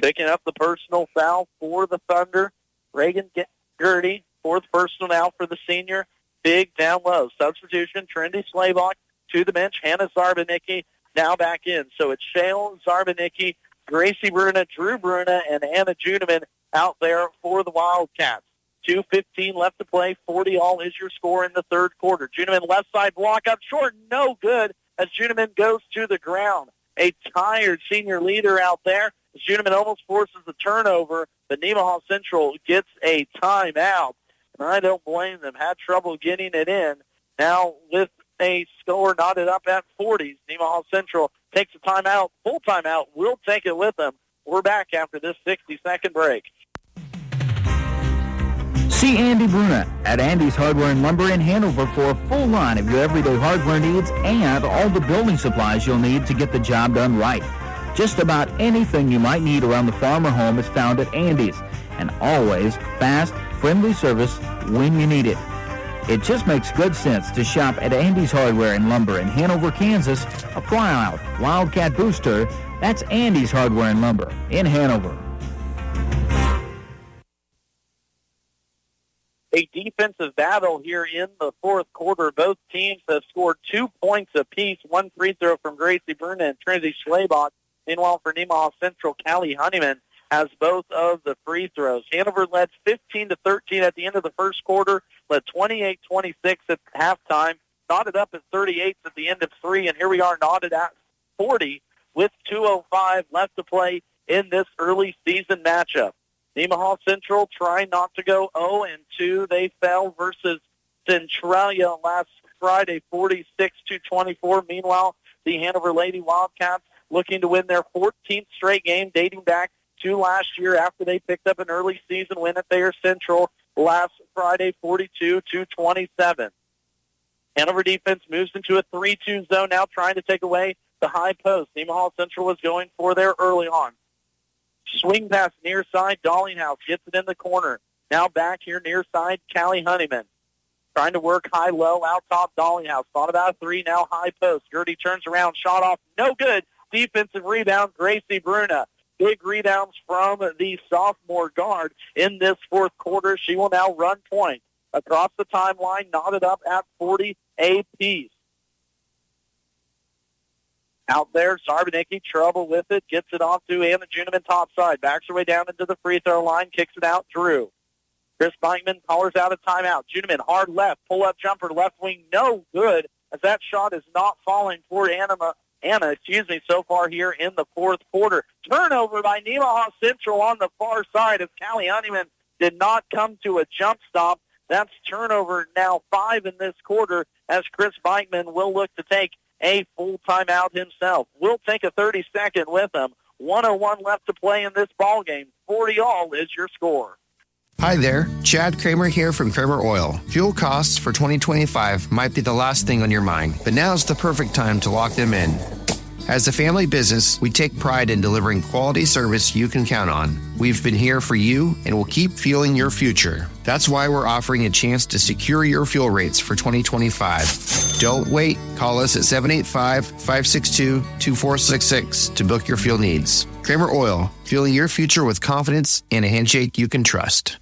Picking up the personal foul for the Thunder. Reagan Gertie. Fourth personal now for the senior. Big down low. Substitution. Trinity Schlebach to the bench. Hannah Zarbanicki now back in. So it's Shale, Zarbanicki, Gracie Bruna, Drew Bruna, and Anna Juneman out there for the Wildcats. 2:15 left to play. 40 all is your score in the third quarter. Juneman left side block up short. No good as Juneman goes to the ground. A tired senior leader out there. Juneman almost forces the turnover, but Nemaha Central gets a timeout. And I don't blame them. Had trouble getting it in. Now with a score knotted up at 40s, Nemaha Central takes a timeout, full timeout. We'll take it with them. We're back after this 60-second break. See Andy Bruna at Andy's Hardware and Lumber in Hanover for a full line of your everyday hardware needs and all the building supplies you'll need to get the job done right. Just about anything you might need around the farm or home is found at Andy's, and always fast, friendly service when you need it. It just makes good sense to shop at Andy's Hardware and Lumber in Hanover, Kansas. Apply out Wildcat Booster. That's Andy's Hardware and Lumber in Hanover. A defensive battle here in the fourth quarter. Both teams have scored 2 points apiece. One free throw from Gracie Bruna and Trinity Schlebach. Meanwhile, for Nemaha Central, Callie Honeyman has both of the free throws. Hanover led 15-13 at the end of the first quarter, led 28-26 at halftime, knotted up at 38 at the end of 3, and here we are knotted at 40 with 2:05 left to play in this early season matchup. Nemaha Central trying not to go 0-2. They fell versus Centralia last Friday, 46-24. Meanwhile, the Hanover Lady Wildcats looking to win their 14th straight game dating back to last year after they picked up an early season win at Thayer Central last Friday, 42-27. Hanover defense moves into a 3-2 zone now, trying to take away the high post. Nemaha Central was going for there early on. Swing pass near side, Dollinghouse gets it in the corner. Now back here near side, Callie Honeyman. Trying to work high-low, out top Dollinghouse. Thought about a three, now high post. Gertie turns around, shot off, no good. Defensive rebound, Gracie Bruna. Big rebounds from the sophomore guard in this fourth quarter. She will now run point. Across the timeline, knotted up at 40 apiece. Out there, Zarbanicki, trouble with it, gets it off to Anna Juniman topside, backs her way down into the free throw line, kicks it out, Drew. Chris Beinkman hollers out a timeout. Juniman, hard left, pull-up jumper, left wing, no good, as that shot is not falling for Anna, so far here in the fourth quarter. Turnover by Nemaha Central on the far side as Callie Honeyman did not come to a jump stop. That's turnover now 5 in this quarter as Chris Beinkman will look to take a full timeout himself. We'll take a 30-second with him. 1:01 left to play in this ball game. 40-all is your score. Hi there, Chad Kramer here from Kramer Oil. Fuel costs for 2025 might be the last thing on your mind, but now's the perfect time to lock them in. As a family business, we take pride in delivering quality service you can count on. We've been here for you and will keep fueling your future. That's why we're offering a chance to secure your fuel rates for 2025. Don't wait. Call us at 785-562-2466 to book your fuel needs. Kramer Oil, fueling your future with confidence and a handshake you can trust.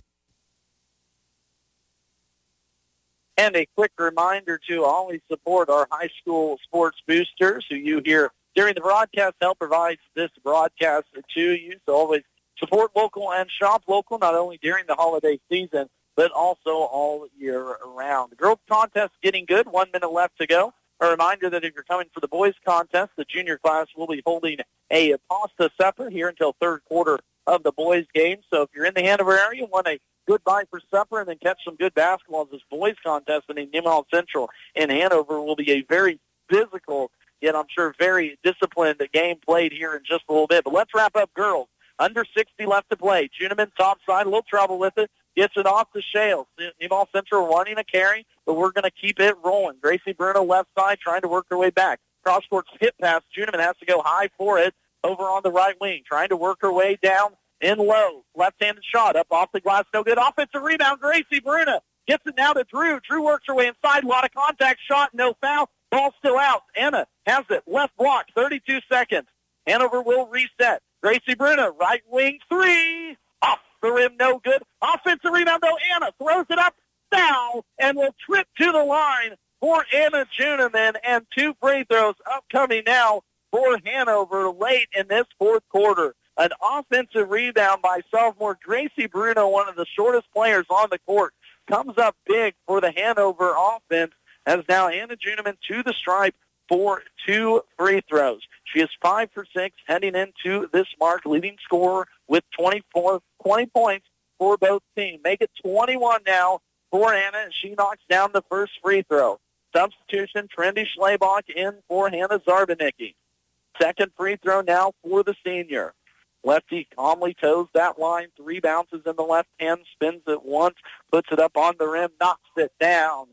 And a quick reminder to always support our high school sports boosters who you hear during the broadcast help provides this broadcast to you. So always support local and shop local, not only during the holiday season, but also all year round. The girls contest getting good. 1 minute left to go. A reminder that if you're coming for the boys contest, the junior class will be holding a pasta supper here until third quarter of the boys game. So if you're in the Hanover area, want a good bite for supper and then catch some good basketball, this boys contest in Nemaha Central in Hanover will be a very physical, yet I'm sure very disciplined game played here in just a little bit. But let's wrap up girls. Under 60 left to play. Juniman top side, a little trouble with it. Gets it off to Shales. Nemaha Central wanting a carry, but we're going to keep it rolling. Gracie Bruno left side trying to work her way back. Cross-court skip pass. Juniman has to go high for it over on the right wing. Trying to work her way down in low. Left-handed shot up off the glass. No good. Offensive rebound. Gracie Bruno gets it now to Drew. Drew works her way inside. A lot of contact. Shot. No foul. Ball still out. Anna has it. Left block. 32 seconds. Hanover will reset. Gracie Bruno, right wing three. Off the rim, no good. Offensive rebound, though. Anna throws it up, foul, and will trip to the line for Anna Juniman. And 2 free throws upcoming now for Hanover late in this fourth quarter. An offensive rebound by sophomore Gracie Bruno, one of the shortest players on the court, comes up big for the Hanover offense as now Anna Juniman to the stripe for 2 free throws. She is 5 for 6 heading into this mark, leading scorer with 20 points for both teams. Make it 21 now for Anna, and she knocks down the first free throw. Substitution, Trendy Schlebach in for Hannah Zarbanicki. Second free throw now for the senior. Lefty calmly toes that line. 3 bounces in the left hand, spins it once, puts it up on the rim, knocks it down.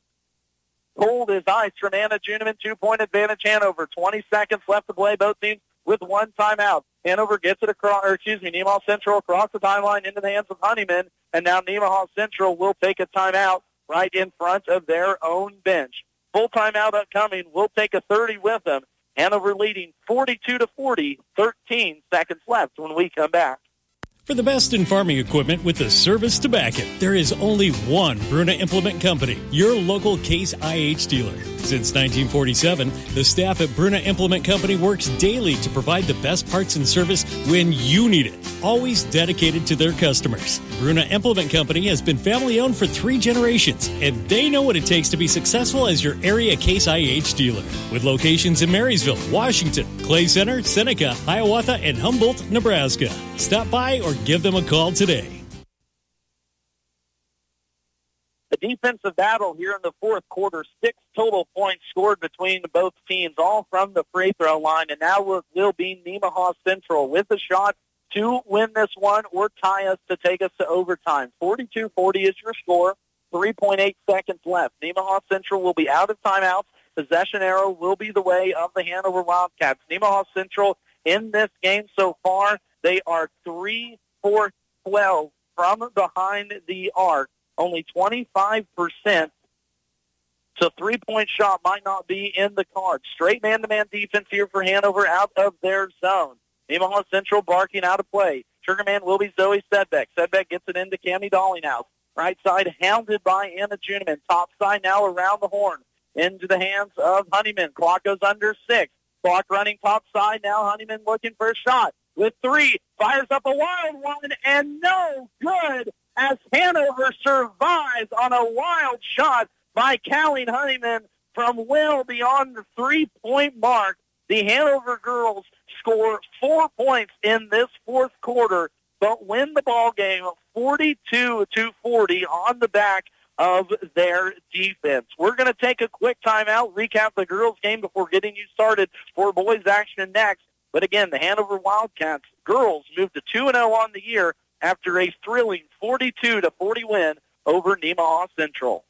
Cold as ice from Anna Juniman. 2-point advantage Hanover. 20 seconds left to play. Both teams with 1 timeout. Hanover gets it across, Nemaha Central across the timeline into the hands of Honeyman. And now Nemaha Central will take a timeout right in front of their own bench. Full timeout upcoming. We'll take a 30 with them. Hanover leading 42-40, 13 seconds left when we come back. For the best in farming equipment with the service to back it, there is only one Bruna Implement Company, your local Case IH dealer. Since 1947, the staff at Bruna Implement Company works daily to provide the best parts and service when you need it, always dedicated to their customers. Bruna Implement Company has been family-owned for 3 generations, and they know what it takes to be successful as your area Case IH dealer. With locations in Marysville, Washington, Clay Center, Seneca, Hiawatha, and Humboldt, Nebraska. Stop by or give them a call today. A defensive battle here in the fourth quarter. 6 total points scored between both teams, all from the free throw line. And now it will be Nemaha Central with a shot to win this one or tie us to take us to overtime. 42-40 is your score. 3.8 seconds left. Nemaha Central will be out of timeouts. Possession arrow will be the way of the Hanover Wildcats. Nemaha Central in this game so far, they are 3 for 12 from behind the arc. Only 25%. So 3-point shot might not be in the cards. Straight man-to-man defense here for Hanover out of their zone. Nemaha Central barking out of play. Triggerman will be Zoe Sedbeck. Sedbeck gets it into Cammie Dollinghouse. Right side hounded by Anna Juniman. Top side now around the horn. Into the hands of Honeyman. Clock goes under 6. Clock running top side. Now Honeyman looking for a shot. With 3. Fires up a wild one and no good as Hanover survives on a wild shot by Callie Honeyman from well beyond the 3-point mark. The Hanover girls score 4 points in this fourth quarter, but win the ball game 42-40 on the back of their defense. We're going to take a quick timeout, recap the girls' game before getting you started for boys' action next. But again, the Hanover Wildcats girls moved to 2-0 on the year after a thrilling 42-40 win over Nemaha Central.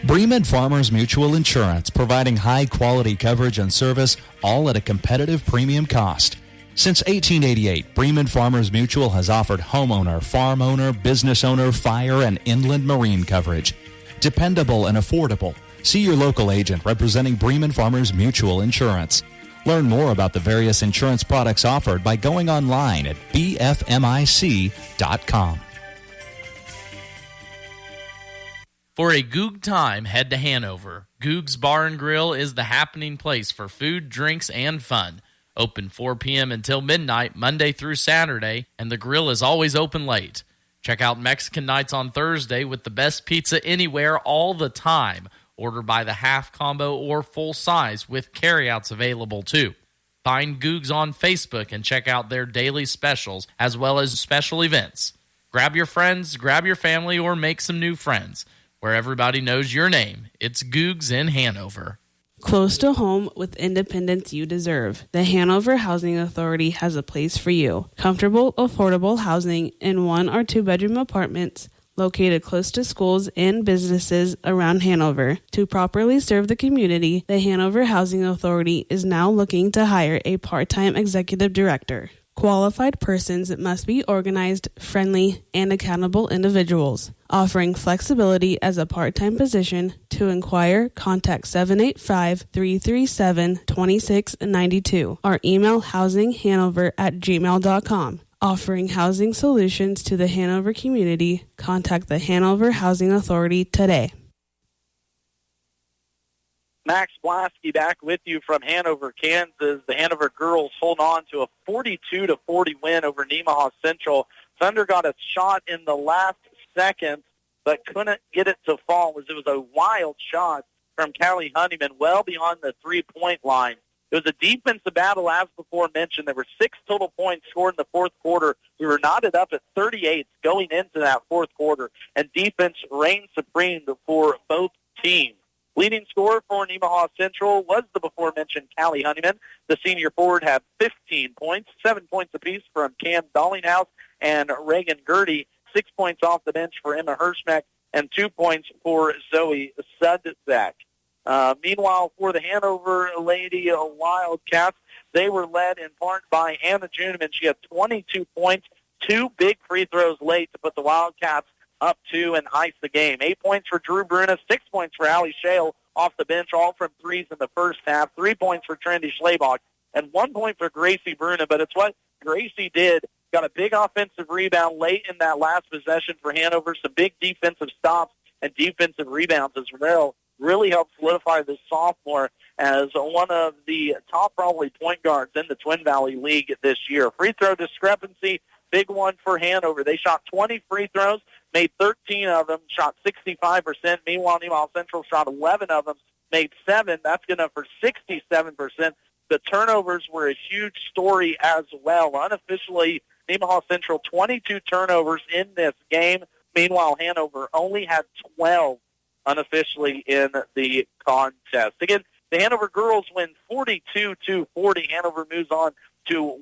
Bremen Farmers Mutual Insurance, providing high-quality coverage and service, all at a competitive premium cost. Since 1888, Bremen Farmers Mutual has offered homeowner, farm owner, business owner, fire, and inland marine coverage. Dependable and affordable. See your local agent representing Bremen Farmers Mutual Insurance. Learn more about the various insurance products offered by going online at bfmic.com. For a Goog time, head to Hanover. Goog's Bar and Grill is the happening place for food, drinks, and fun. Open 4 p.m. until midnight, Monday through Saturday, and the grill is always open late. Check out Mexican nights on Thursday with the best pizza anywhere all the time. Order by the half combo or full size with carryouts available too. Find Googs on Facebook and check out their daily specials as well as special events. Grab your friends, grab your family, or make some new friends. Where everybody knows your name, it's Googs in Hanover. Close to home with independence you deserve. The Hanover Housing Authority has a place for you. Comfortable, affordable housing in 1 or 2 bedroom apartments located close to schools and businesses around Hanover. To properly serve the community, the Hanover Housing Authority is now looking to hire a part-time executive director. Qualified persons must be organized, friendly, and accountable individuals. Offering flexibility as a part-time position. To inquire, contact 785-337-2692 or email housinghanover@gmail.com. Offering housing solutions to the Hanover community, contact the Hanover Housing Authority today. Max Blasky back with you from Hanover, Kansas. The Hanover girls hold on to a 42-40 win over Nemaha Central. Thunder got a shot in the last second, but couldn't get it to fall. It was a wild shot from Callie Honeyman, well beyond the 3-point line. It was a defensive battle, as before mentioned. There were 6 total points scored in the fourth quarter. We were knotted up at 38 going into that fourth quarter, and defense reigned supreme for both teams. Leading scorer for Nemaha Central was the before-mentioned Callie Honeyman. The senior forward had 15 points, 7 points apiece from Cam Dollinghouse and Reagan Gertie, 6 points off the bench for Emma Hirschmeck, and 2 points for Zoe Sudbeck. Meanwhile, for the Hanover Lady Wildcats, they were led in part by Anna Juniman. She had 22 points, 2 big free throws late to put the Wildcats up 2 and ice the game. 8 points for Drew Bruna, 6 points for Allie Shale off the bench, all from threes in the first half. 3 points for Trendy Schlabach, and 1 point for Gracie Bruna. But it's what Gracie did got a big offensive rebound late in that last possession for Hanover. Some big defensive stops and defensive rebounds as well. Really helped solidify this sophomore as one of the top probably point guards in the Twin Valley League this year. Free throw discrepancy, big one for Hanover. They shot 20 free throws, made 13 of them, shot 65%. Meanwhile, Nemaha Central shot 11 of them, made 7. That's good enough for 67%. The turnovers were a huge story as well. Unofficially, Nemaha Central 22 turnovers in this game. Meanwhile, Hanover only had 12 unofficially in the contest. Again, the Hanover girls win 42-40. Hanover moves on to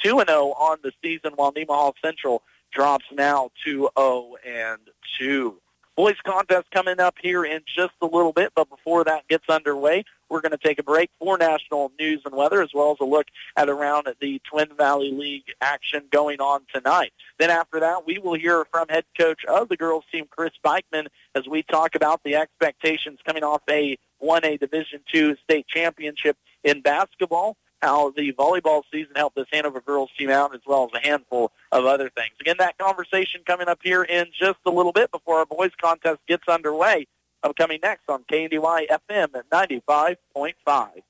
2-0 on the season, while Nemaha Central drops now to 0-2. Boys contest coming up here in just a little bit, but before that gets underway, we're going to take a break for national news and weather, as well as a look at around the Twin Valley League action going on tonight. Then after that, we will hear from head coach of the girls team, Chris Beichman, as we talk about the expectations coming off a 1A Division II state championship in basketball, how the volleyball season helped this Hanover girls team out, as well as a handful of other things. Again, that conversation coming up here in just a little bit before our boys contest gets underway. Upcoming next on KNDY FM at 95.5.